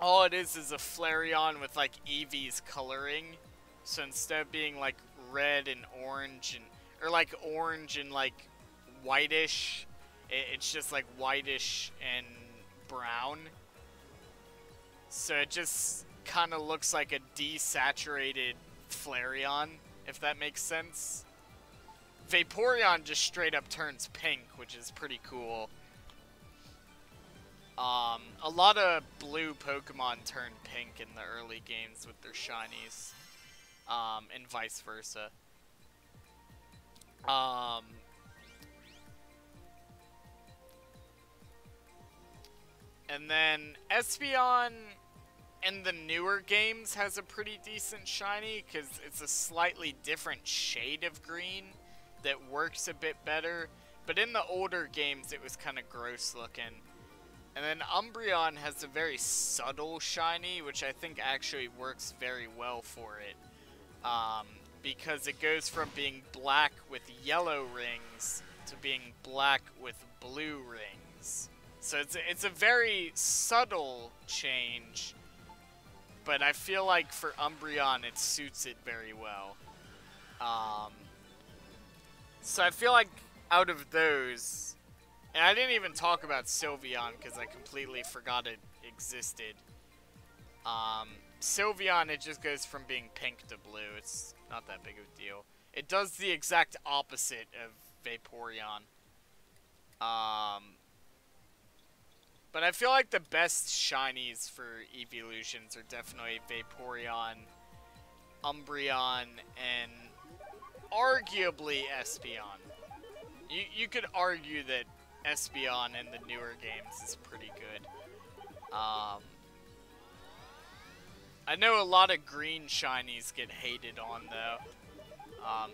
All it is a Flareon with, like, Eevee's coloring. So instead of being, like, red and orange, and or, like, orange and, like, whitish, it's just, like, whitish and brown. So it just kind of looks like a desaturated Flareon, if that makes sense. Vaporeon just straight up turns pink, which is pretty cool. A lot of blue Pokemon turn pink in the early games with their shinies. And vice versa. And then Espeon in the newer games has a pretty decent shiny, because it's a slightly different shade of green that works a bit better. But in the older games, it was kind of gross looking. And then Umbreon has a very subtle shiny, which I think actually works very well for it. Because it goes from being black with yellow rings to being black with blue rings. So it's a very subtle change, but I feel like for Umbreon it suits it very well. So I feel like out of those, and I didn't even talk about Sylveon because I completely forgot it existed. Sylveon, it just goes from being pink to blue. It's not that big of a deal. It does the exact opposite of Vaporeon. But I feel like the best shinies for evolutions are definitely Vaporeon, Umbreon, and arguably Espeon. You could argue that Espeon in the newer games is pretty good. I know a lot of green shinies get hated on, though.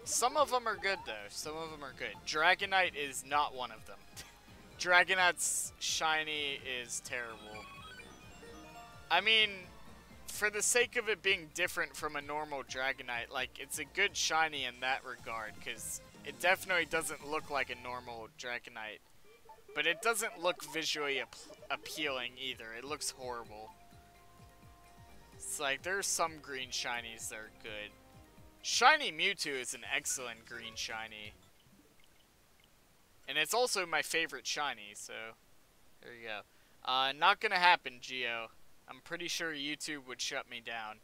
Some of them are good, though. Some of them are good. Dragonite is not one of them. Dragonite's shiny is terrible. I mean, for the sake of it being different from a normal Dragonite, like, it's a good shiny in that regard, because it definitely doesn't look like a normal Dragonite. But it doesn't look visually appealing either. It looks horrible. It's like, there's some green shinies that are good. Shiny Mewtwo is an excellent green shiny. And it's also my favorite shiny, so there you go. Not gonna happen, Geo. I'm pretty sure YouTube would shut me down.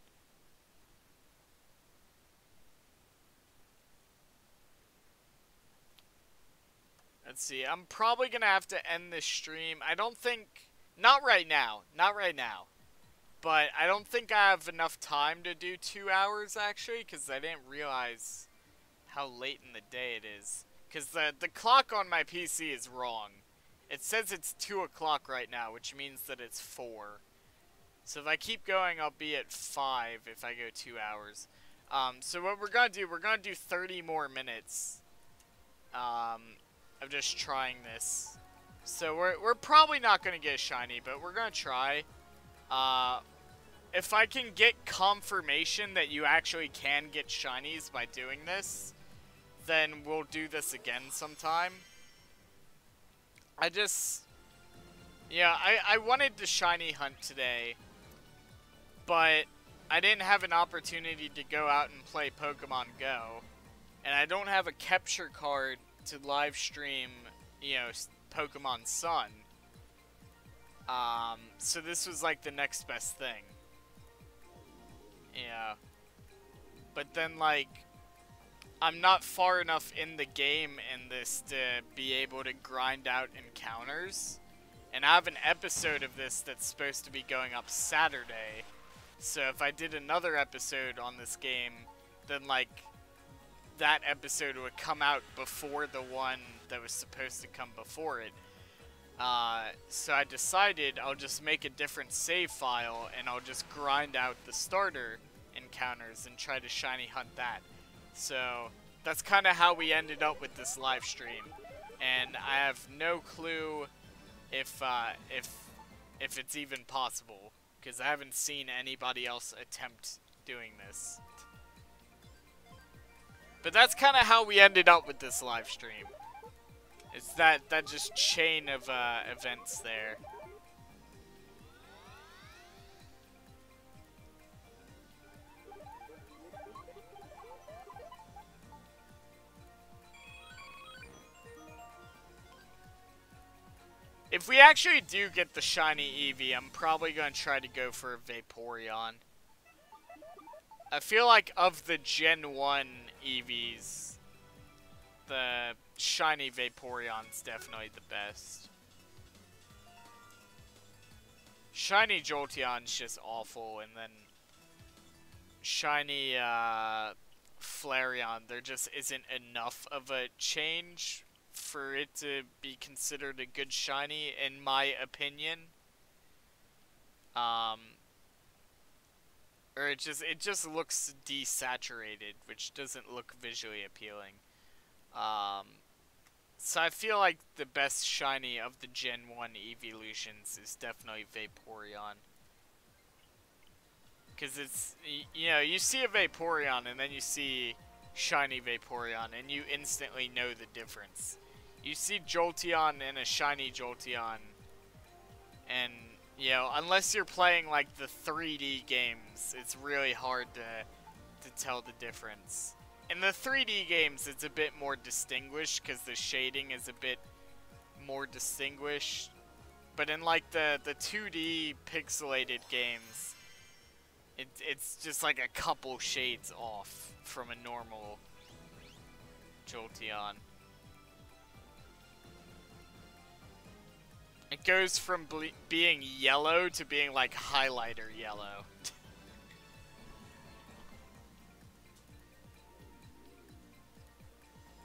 Let's see. I'm probably going to have to end this stream. I don't think... Not right now. Not right now. But I don't think I have enough time to do 2 hours, actually, because I didn't realize how late in the day it is. Because the clock on my PC is wrong. It says it's 2 o'clock right now, which means that it's 4. So if I keep going, I'll be at 5 if I go 2 hours. So what we're going to do, we're going to do 30 more minutes of just trying this. So we're probably not going to get a shiny, but we're going to try. If I can get confirmation that you actually can get shinies by doing this, then we'll do this again sometime. Yeah, I wanted to shiny hunt today, but I didn't have an opportunity to go out and play Pokemon Go, and I don't have a capture card to live stream, you know, Pokemon Sun. So this was like the next best thing. Yeah. But then, like, I'm not far enough in the game in this to be able to grind out encounters. And I have an episode of this that's supposed to be going up Saturday. So if I did another episode on this game, then, like, that episode would come out before the one that was supposed to come before it. So I decided I'll just make a different save file and I'll just grind out the starter encounters and try to shiny hunt that. So that's kind of how we ended up with this live stream, and I have no clue if it's even possible, because I haven't seen anybody else attempt doing this. But that's kind of how we ended up with this live stream. It's that just chain of events there. If we actually do get the shiny Eevee, I'm probably going to try to go for a Vaporeon. I feel like of the Gen 1 Eevees, the shiny Vaporeon's definitely the best. Shiny Jolteon's just awful, and then shiny Flareon, there just isn't enough of a change for it to be considered a good shiny, in my opinion. Or it just looks desaturated, which doesn't look visually appealing. So I feel like the best shiny of the Gen 1 evolutions is definitely Vaporeon. Because it's, you know, you see a Vaporeon and then you see shiny Vaporeon and you instantly know the difference. You see Jolteon and a shiny Jolteon, and, you know, unless you're playing like the 3D games, it's really hard to tell the difference. In the 3D games, it's a bit more distinguished because the shading is a bit more distinguished. But in like the 2D pixelated games, it's just like a couple shades off from a normal Jolteon. It goes from being yellow to being like highlighter yellow.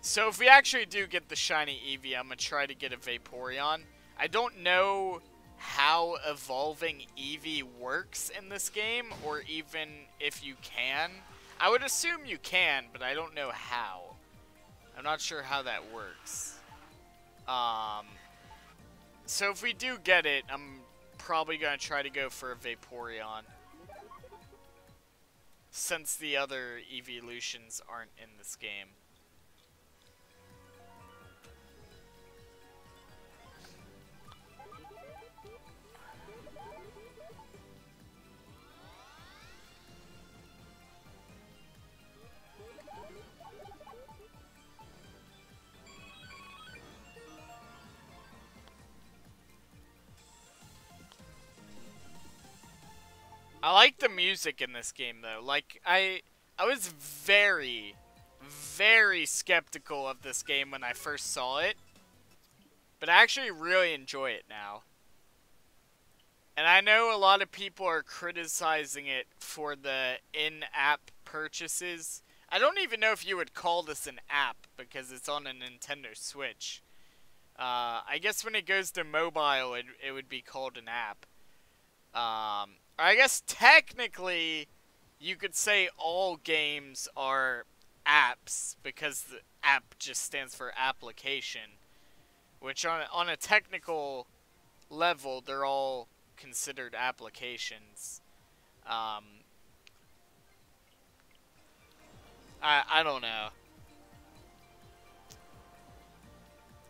So if we actually do get the shiny Eevee, I'm going to try to get a Vaporeon. I don't know how evolving Eevee works in this game, or even if you can. I would assume you can, but I don't know how. I'm not sure how that works. So if we do get it, I'm probably going to try to go for a Vaporeon, since the other evolutions aren't in this game. I like the music in this game, though. Like, I was very, very skeptical of this game when I first saw it. But I actually really enjoy it now. And I know a lot of people are criticizing it for the in-app purchases. I don't even know if you would call this an app because it's on a Nintendo Switch. I guess when it goes to mobile, it would be called an app. I guess technically, you could say all games are apps because the app just stands for application. Which on a technical level, they're all considered applications. I don't know.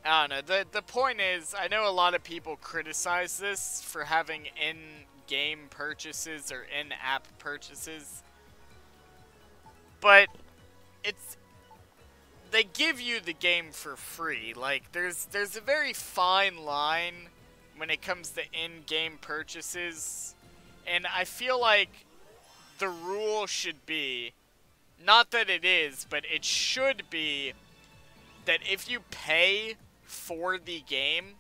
I don't know. The point is, I know a lot of people criticize this for having in-game purchases or in-app purchases. But they give you the game for free. Like there's a very fine line when it comes to in-game purchases. And I feel like the rule should be, not that it is, but it should be that if you pay for the game,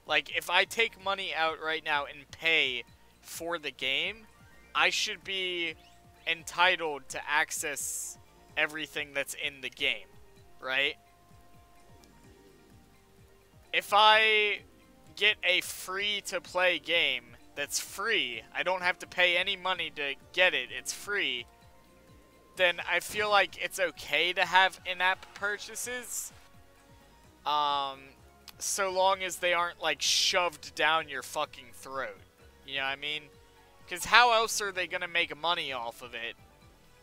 like if I take money out right now and pay for the game, I should be entitled to access everything that's in the game, right? If I get a free-to-play game that's free, I don't have to pay any money to get it, it's free, then I feel like it's okay to have in-app purchases. So long as they aren't, like, shoved down your fucking throat. You know what I mean? Because how else are they gonna make money off of it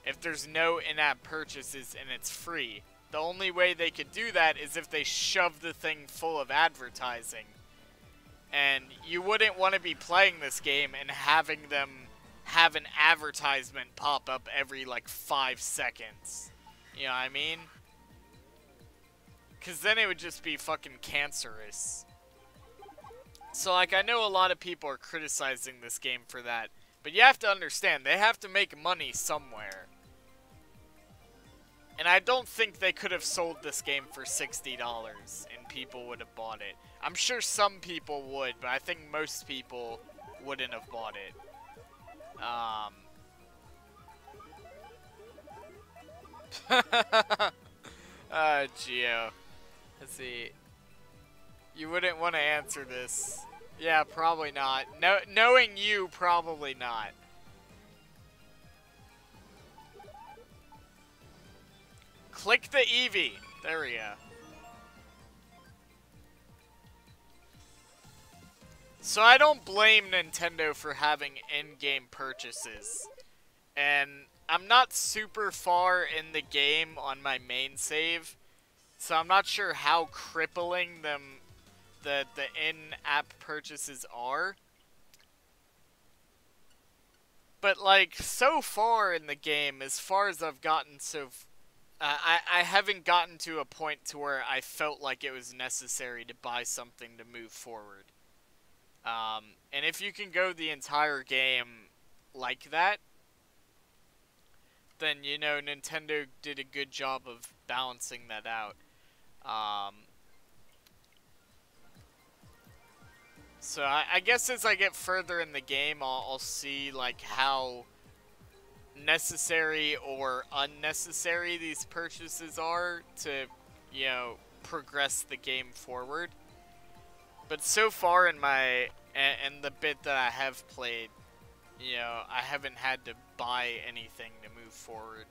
if there's no in-app purchases and it's free? The only way they could do that is if they shove the thing full of advertising. And you wouldn't want to be playing this game and having them have an advertisement pop up every, like, 5 seconds. You know what I mean? Because then it would just be fucking cancerous. So, like, I know a lot of people are criticizing this game for that. But you have to understand, they have to make money somewhere. And I don't think they could have sold this game for $60 and people would have bought it. I'm sure some people would, but I think most people wouldn't have bought it. Geo. Let's see. You wouldn't want to answer this. Yeah, probably not. Knowing you, probably not. Click the Eevee. There we go. So I don't blame Nintendo for having in-game purchases. And I'm not super far in the game on my main save, so I'm not sure how crippling the in-app purchases are. But, like, so far in the game, as far as I've gotten I haven't gotten to a point to where I felt like it was necessary to buy something to move forward. And if you can go the entire game like that, then, you know, Nintendo did a good job of balancing that out. So I guess as I get further in the game, I'll see, like, how necessary or unnecessary these purchases are to, you know, progress the game forward. But so far in the bit that I have played, you know, I haven't had to buy anything to move forward.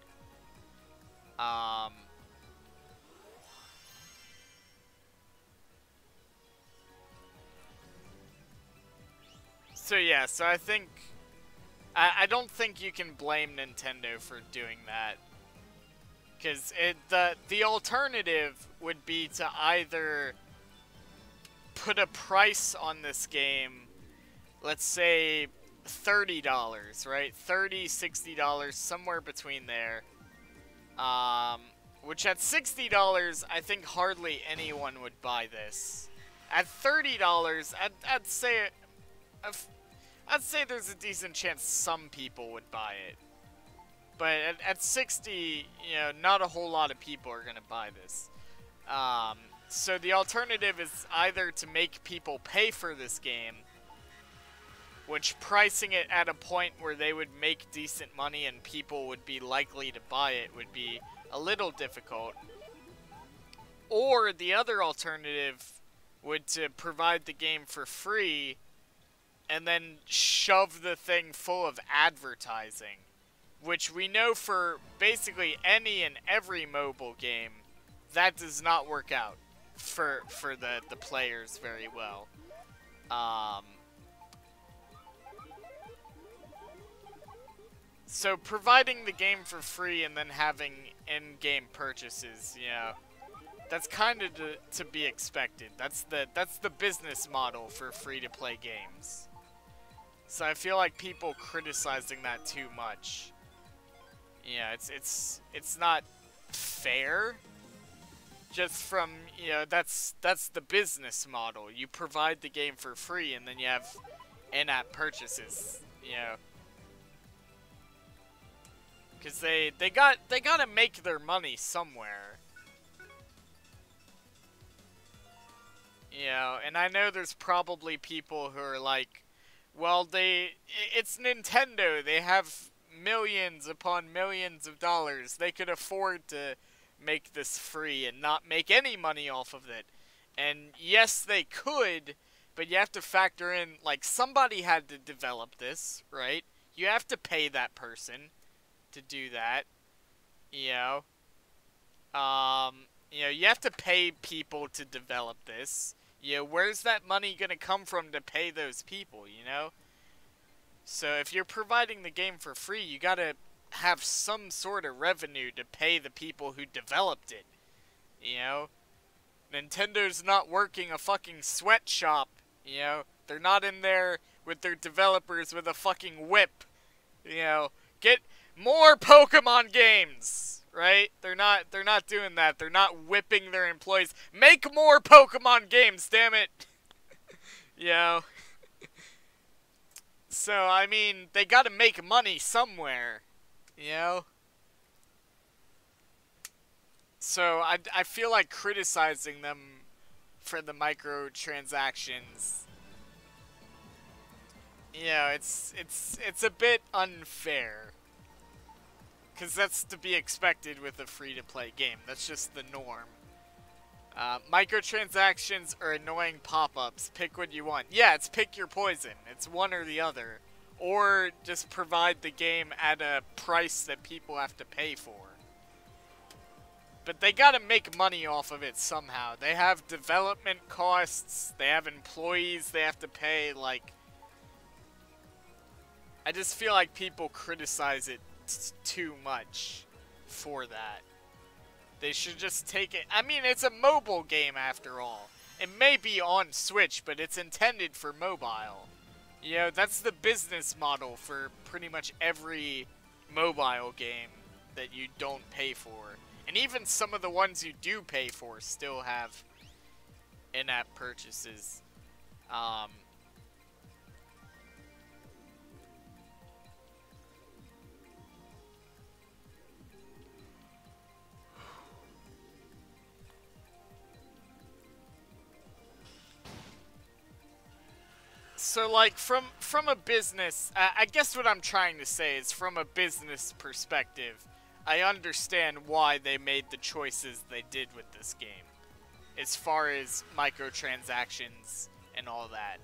So yeah, so I think I don't think you can blame Nintendo for doing that. Because the alternative would be to either put a price on this game, let's say $30, right? $30, $60, somewhere between there. Which at $60, I think hardly anyone would buy this. At $30, I'd say there's a decent chance some people would buy it. But at 60, you know, not a whole lot of people are gonna buy this. So the alternative is either to make people pay for this game, which pricing it at a point where they would make decent money and people would be likely to buy it would be a little difficult. Or the other alternative would to provide the game for free and then shove the thing full of advertising, which we know for basically any and every mobile game, that does not work out for the players very well. So providing the game for free and then having in-game purchases, you know, that's kind of to be expected. That's the business model for free-to-play games. So I feel like people criticizing that too much, yeah, it's not fair. Just from, you know, that's the business model. You provide the game for free and then you have in-app purchases, you know. Cause they gotta make their money somewhere. You know, and I know there's probably people who are like, well, it's Nintendo, they have millions upon millions of dollars. They could afford to make this free and not make any money off of it. And yes, they could, but you have to factor in, like, somebody had to develop this, right? You have to pay that person to do that, you know. You know, you have to pay people to develop this. You know, where's that money gonna come from to pay those people, you know? So if you're providing the game for free, you gotta have some sort of revenue to pay the people who developed it, you know? Nintendo's not working a fucking sweatshop, you know? They're not in there with their developers with a fucking whip, you know? Get more Pokemon games, right? They're not doing that. They're not whipping their employees. Make more Pokemon games, damn it. You know? So, I mean, they gotta make money somewhere, you know? So, I feel like criticizing them for the microtransactions, you know, it's a bit unfair. Because that's to be expected with a free-to-play game. That's just the norm. Microtransactions are annoying pop-ups. Pick what you want. Yeah, it's pick your poison. It's one or the other. Or just provide the game at a price that people have to pay for. But they gotta make money off of it somehow. They have development costs. They have employees they have to pay. Like, I just feel like people criticize it too much for that. They should just take it. I mean, it's a mobile game after all. It may be on Switch, but it's intended for mobile. You know, that's the business model for pretty much every mobile game that you don't pay for. And even some of the ones you do pay for still have in-app purchases. So, like, from a business, I guess what I'm trying to say is from a business perspective, I understand why they made the choices they did with this game, as far as microtransactions and all that.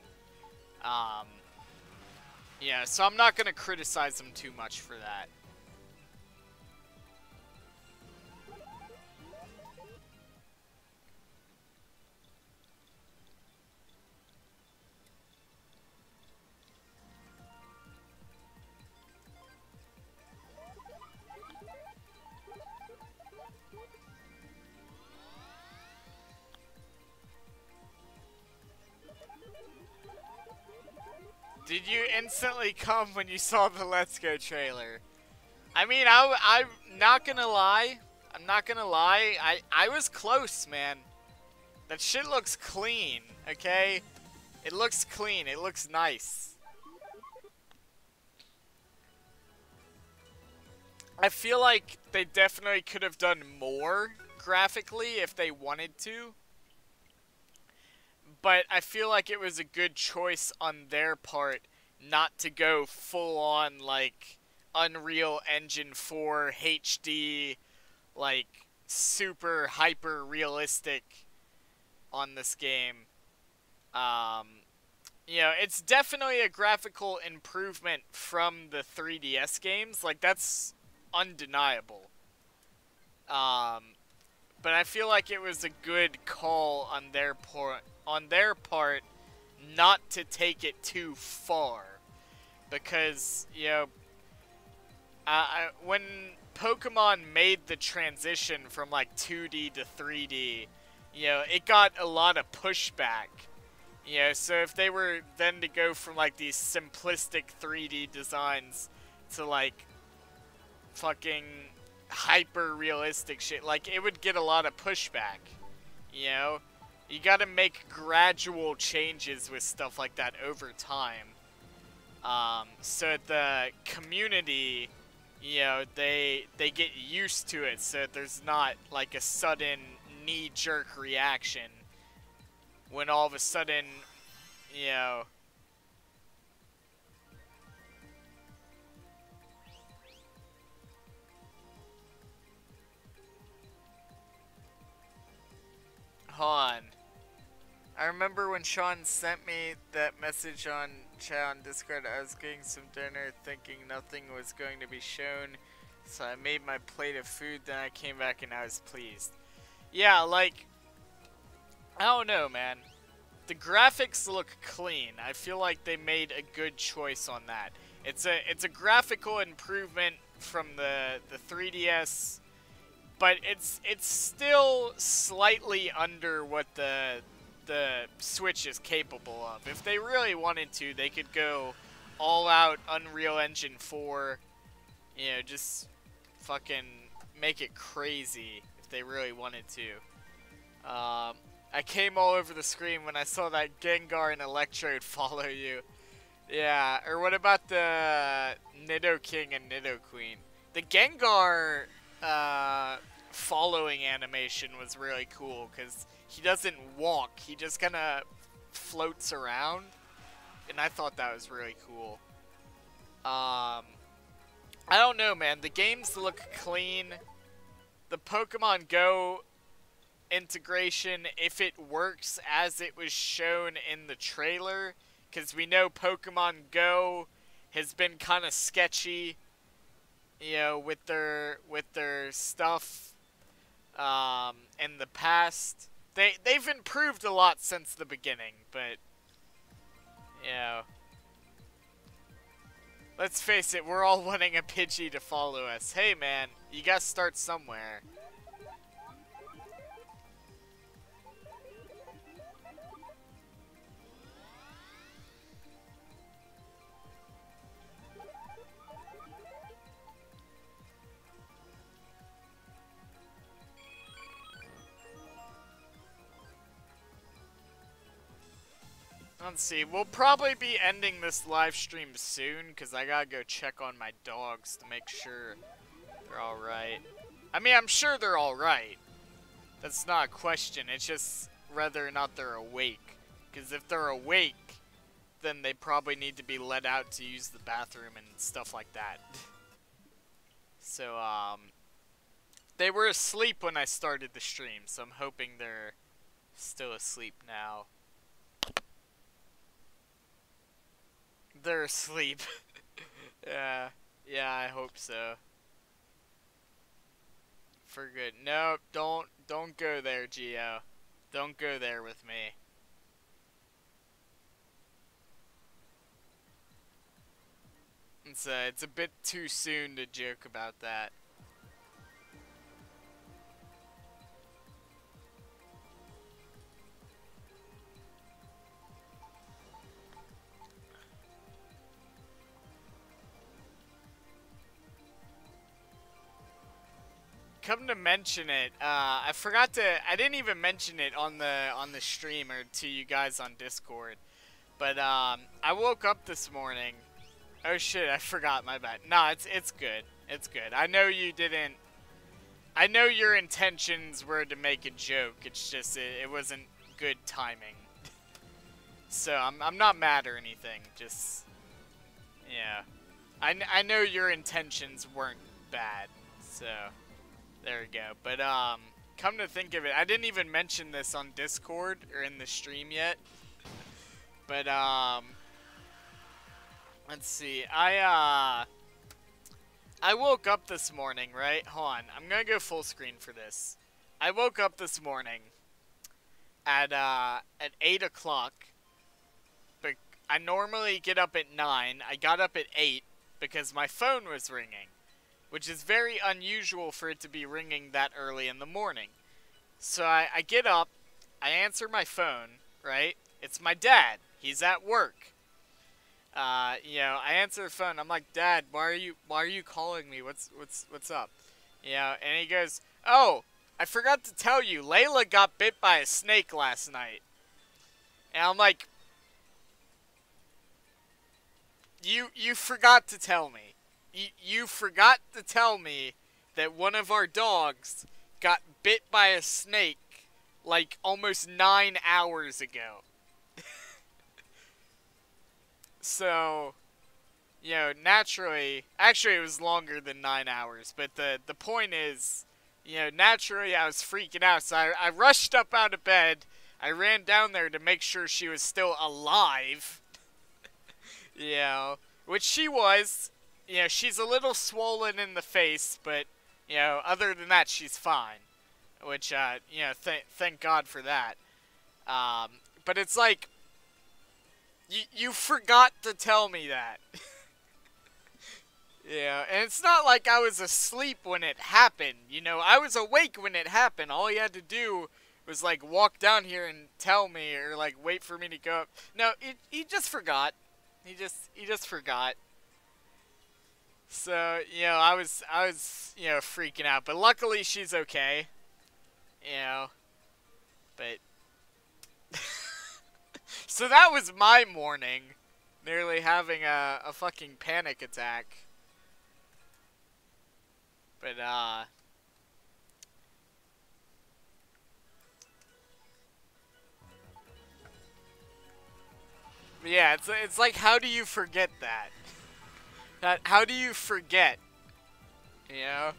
Yeah, so I'm not gonna criticize them too much for that. Did you instantly come when you saw the Let's Go trailer? I mean, I'm not gonna lie. I'm not gonna lie. I was close, man. That shit looks clean, okay? It looks clean. It looks nice. I feel like they definitely could have done more graphically if they wanted to. but I feel like it was a good choice on their part not to go full on like Unreal Engine 4 HD, like super hyper realistic on this game. Um, it's definitely a graphical improvement from the 3DS games. Like, that's undeniable. But I feel like it was a good call on their part not to take it too far, because when Pokemon made the transition from like 2D to 3D, it got a lot of pushback. So if they were then to go from like these simplistic 3D designs to like fucking hyper realistic shit, like it would get a lot of pushback. You gotta make gradual changes with stuff like that over time. So the community, they get used to it, so there's not like a sudden knee-jerk reaction when all of a sudden, hold on. I remember when Sean sent me that message on chat on Discord, I was getting some dinner thinking nothing was going to be shown, so I made my plate of food, then I came back and I was pleased. Yeah, like, I don't know, man. The graphics look clean. I feel like they made a good choice on that. It's a graphical improvement from the 3DS, but it's still slightly under what the Switch is capable of. If they really wanted to, they could go all out Unreal Engine 4, just fucking make it crazy if they really wanted to. I came all over the screen when I saw that Gengar and Electrode follow you. Yeah, or what about the Nidoking and Nidoqueen? The Gengar following animation was really cool, because he doesn't walk, he just kind of floats around, and I thought that was really cool. I don't know, man, the games look clean. The Pokemon Go integration, if it works as it was shown in the trailer, because we know Pokemon Go has been kind of sketchy, with their stuff in the past. They've improved a lot since the beginning, but let's face it, we're all wanting a Pidgey to follow us. Hey man, you gotta start somewhere. Let's see, we'll probably be ending this live stream soon, because I gotta go check on my dogs to make sure they're alright. I mean, I'm sure they're alright. That's not a question, it's just whether or not they're awake. Because if they're awake, then they probably need to be let out to use the bathroom and stuff like that. So, they were asleep when I started the stream, so I'm hoping they're still asleep now. They're asleep. Yeah, I hope so. For good. No, don't go there, Geo. Don't go there with me. It's a bit too soon to joke about that. Come to mention it, I forgot to. I didn't even mention it on the stream or to you guys on Discord, but I woke up this morning. Oh shit, I forgot. My bad. Nah, it's good. It's good. I know you didn't. I know your intentions were to make a joke. It's just it wasn't good timing. So I'm not mad or anything. Just, yeah. I know your intentions weren't bad. So, there we go. But, come to think of it, I didn't even mention this on Discord or in the stream yet. But, let's see. I woke up this morning, right? Hold on. I'm gonna go full screen for this. I woke up this morning at 8 o'clock. But I normally get up at 9. I got up at 8 because my phone was ringing, which is very unusual for it to be ringing that early in the morning. So I get up, I answer my phone, right? It's my dad. He's at work. You know, I answer the phone. I'm like, Dad, why are you calling me? What's up? You know, and he goes, oh, I forgot to tell you, Layla got bit by a snake last night. And I'm like, you forgot to tell me. You forgot to tell me that one of our dogs got bit by a snake like almost 9 hours ago. So, you know, naturally, actually it was longer than 9 hours, but the point is, you know, naturally I was freaking out, so I rushed up out of bed, I ran down there to make sure she was still alive, you know, which she was. You know, she's a little swollen in the face, but, you know, other than that, she's fine. Which, you know, thank God for that. But it's like, you forgot to tell me that. Yeah, and it's not like I was asleep when it happened. You know, I was awake when it happened. All you had to do was, like, walk down here and tell me, or, like, wait for me to go up. No, he just forgot. He just forgot. So, you know, I was, you know, freaking out. But luckily, she's okay. You know. But... So that was my morning. Nearly having a fucking panic attack. But, yeah, it's like, how do you forget that? How do you forget? You know?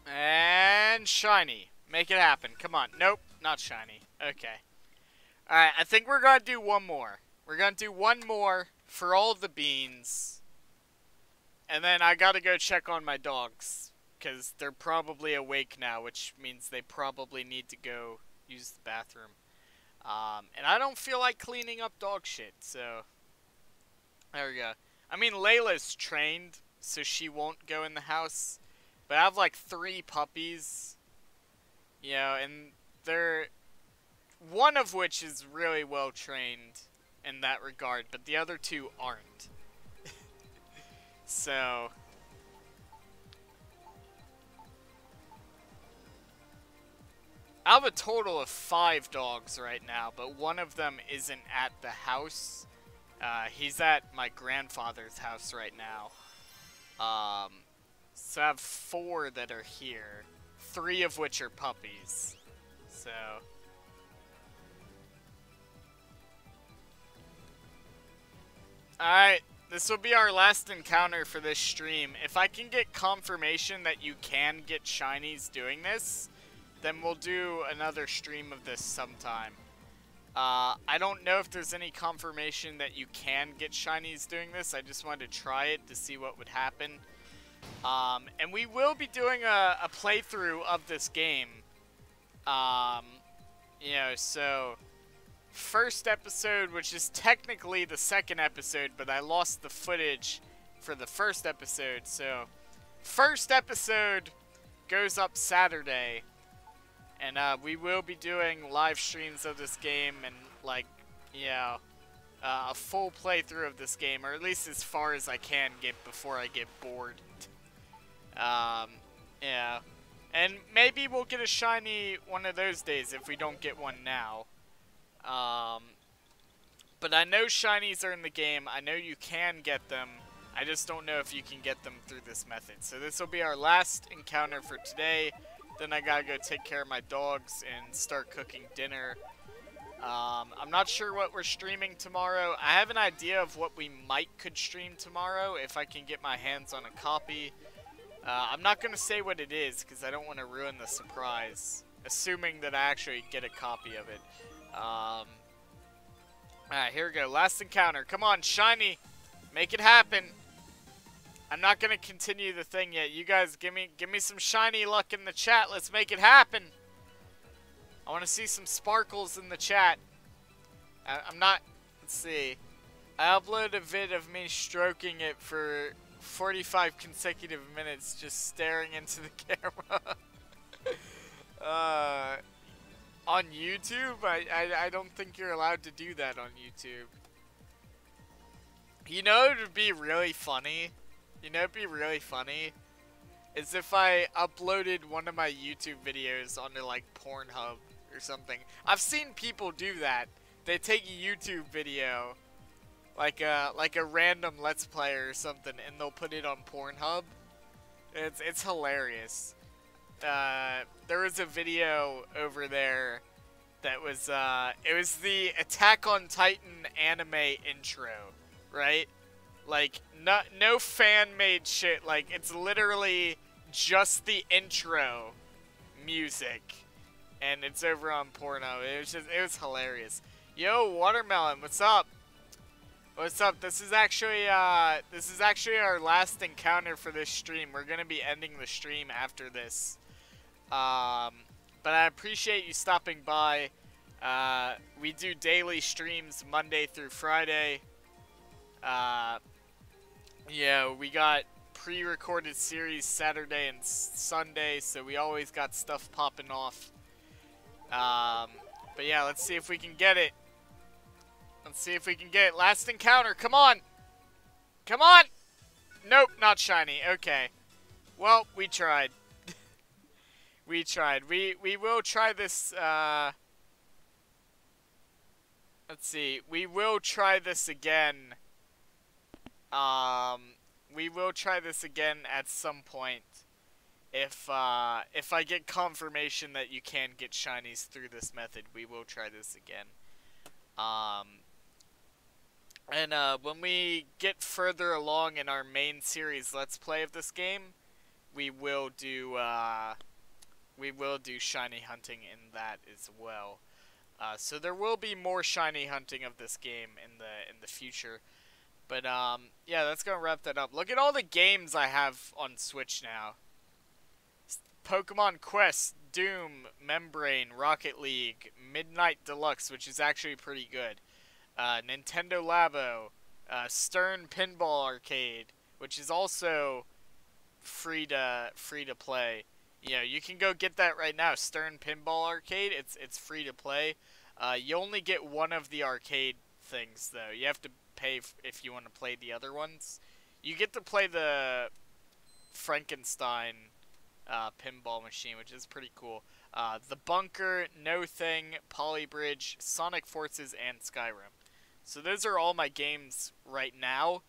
And shiny. Make it happen. Come on. Nope, not shiny. Okay. Alright, I think we're gonna do one more. We're gonna do one more for all the beans. And then I gotta go check on my dogs. Because they're probably awake now, which means they probably need to go use the bathroom. And I don't feel like cleaning up dog shit, so... There we go. I mean, Layla's trained, so she won't go in the house. But I have like 3 puppies, you know, and they're, one of which is really well trained in that regard, but the other 2 aren't. So, I have a total of 5 dogs right now, but one of them isn't at the house. He's at my grandfather's house right now. So I have 4 that are here, 3 of which are puppies. So, alright, this will be our last encounter for this stream. If I can get confirmation that you can get shinies doing this, then we'll do another stream of this sometime. I don't know if there's any confirmation that you can get shinies doing this. I just wanted to try it to see what would happen. And we will be doing a playthrough of this game. You know, so first episode, which is technically the second episode, but I lost the footage for the first episode. So first episode goes up Saturday. And we will be doing live streams of this game and, like, yeah, a full playthrough of this game, or at least as far as I can get before I get bored. Yeah. And maybe we'll get a shiny one of those days if we don't get one now. But I know shinies are in the game. I know you can get them. I just don't know if you can get them through this method. So this will be our last encounter for today. Then I gotta go take care of my dogs and start cooking dinner. I'm not sure what we're streaming tomorrow. I have an idea of what we could stream tomorrow if I can get my hands on a copy. I'm not going to say what it is because I don't want to ruin the surprise, assuming that I actually get a copy of it. Alright, here we go. Last encounter. Come on, shiny. Make it happen. I'm not going to continue the thing yet. You guys, give me some shiny luck in the chat. Let's make it happen. I want to see some sparkles in the chat. I'm not... Let's see. I uploaded a vid of me stroking it for 45 consecutive minutes just staring into the camera. On YouTube? I don't think you're allowed to do that on YouTube. You know it would be really funny? You know it'd be really funny? Is if I uploaded one of my YouTube videos onto like Pornhub or something. I've seen people do that. They take a YouTube video, like a random Let's Player or something, and they'll put it on Pornhub. It's hilarious. There was a video over there that was it was the Attack on Titan anime intro, right? Like no fan-made shit. Like it's literally just the intro music. And it's over on Porno. It was hilarious. Yo, Watermelon, what's up? What's up? This is actually our last encounter for this stream. We're gonna be ending the stream after this. But I appreciate you stopping by. We do daily streams Monday through Friday. Yeah, we got pre-recorded series Saturday and Sunday, so we always got stuff popping off. But yeah, let's see if we can get it. Let's see if we can get it. Last encounter, come on! Come on! Nope, not shiny. Okay. Well, we tried. We tried. We will try this, let's see. We will try this again. We will try this again at some point. If I get confirmation that you can get shinies through this method, we will try this again. And when we get further along in our main series Let's Play of this game, we will do shiny hunting in that as well. So there will be more shiny hunting of this game in the future. But yeah, that's gonna wrap that up. Look at all the games I have on Switch now. Pokemon Quest, Doom, Membrane, Rocket League, Midnight Deluxe, which is actually pretty good. Nintendo Labo, Stern Pinball Arcade, which is also free to play. You know, you can go get that right now. Stern Pinball Arcade, it's free to play. You only get one of the arcade things though. You have to pay if you want to play the other ones. You get to play the Frankenstein pinball machine, which is pretty cool. The Bunker, No Thing, Polybridge, Sonic Forces, and Skyrim. So those are all my games right now.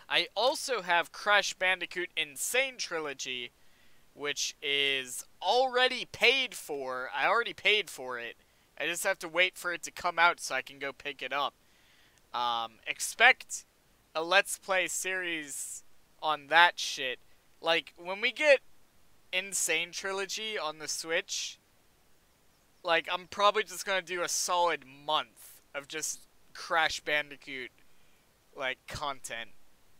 I also have Crash Bandicoot Insane Trilogy, which is already paid for. I already paid for it. I just have to wait for it to come out so I can go pick it up. Expect a Let's Play series on that shit. Like, when we get Insane Trilogy on the Switch, like, I'm probably just gonna do a solid month of just Crash Bandicoot, like, content.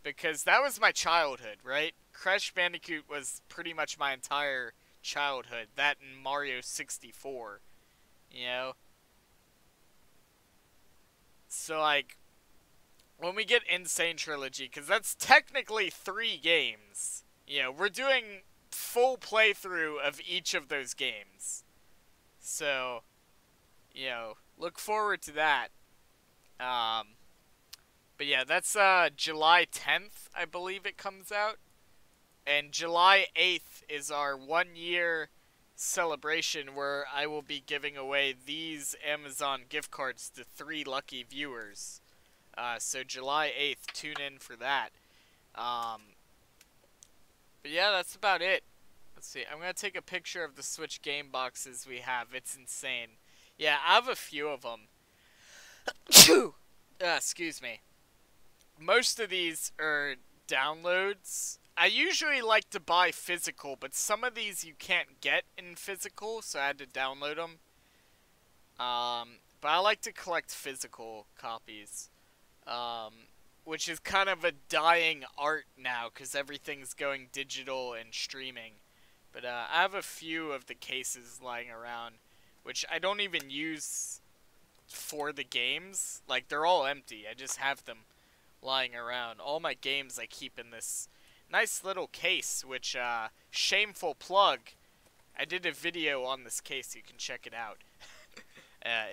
Because that was my childhood, right? Crash Bandicoot was pretty much my entire childhood. That and Mario 64, you know? So, like, when we get Insane Trilogy, because that's technically 3 games. You know, we're doing full playthrough of each of those games. So, you know, look forward to that. But yeah, that's July 10th, I believe it comes out. And July 8th is our 1-year celebration where I will be giving away these Amazon gift cards to 3 lucky viewers. So July 8th, tune in for that. But yeah, that's about it. Let's see, I'm going to take a picture of the Switch game boxes we have. It's insane. Yeah, I have a few of them. Excuse me. Most of these are downloads. I usually like to buy physical, but some of these you can't get in physical, so I had to download them. But I like to collect physical copies, which is kind of a dying art now, because everything's going digital and streaming. But I have a few of the cases lying around, which I don't even use for the games. Like, they're all empty. I just have them lying around. All my games I keep in this nice little case, which, shameful plug. I did a video on this case, you can check it out.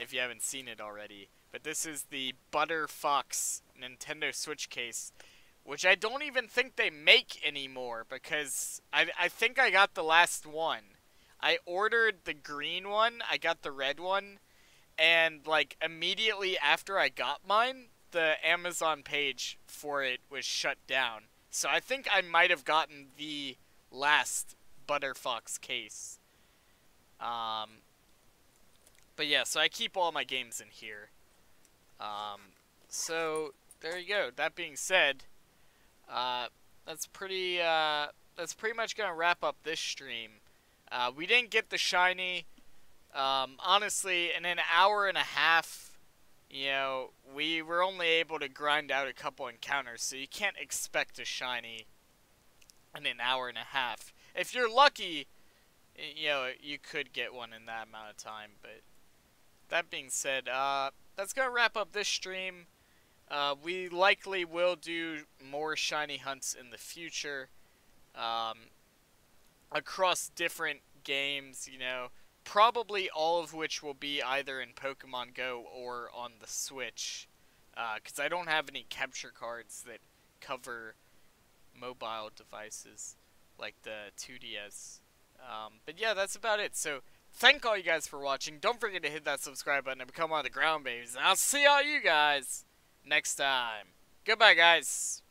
If you haven't seen it already. But this is the Butter Fox Nintendo Switch case, which I don't even think they make anymore, because I think I got the last one. I ordered the green one, I got the red one, and, like, immediately after I got mine, the Amazon page for it was shut down. So I think I might have gotten the last Butter Fox case. But yeah, so I keep all my games in here. So there you go. That being said, that's pretty much gonna wrap up this stream. We didn't get the shiny. Honestly, in an hour and a half, you know, we were only able to grind out a couple encounters, so you can't expect a shiny in an hour and a half. If you're lucky, you know, you could get one in that amount of time, but that being said, that's gonna wrap up this stream. We likely will do more shiny hunts in the future, across different games, you know, probably all of which will be either in Pokemon Go or on the Switch, because I don't have any capture cards that cover mobile devices like the 2DS. But yeah, that's about it. So thank all you guys for watching. Don't forget to hit that subscribe button and become one of the ground babies. And I'll see all you guys next time. Goodbye, guys.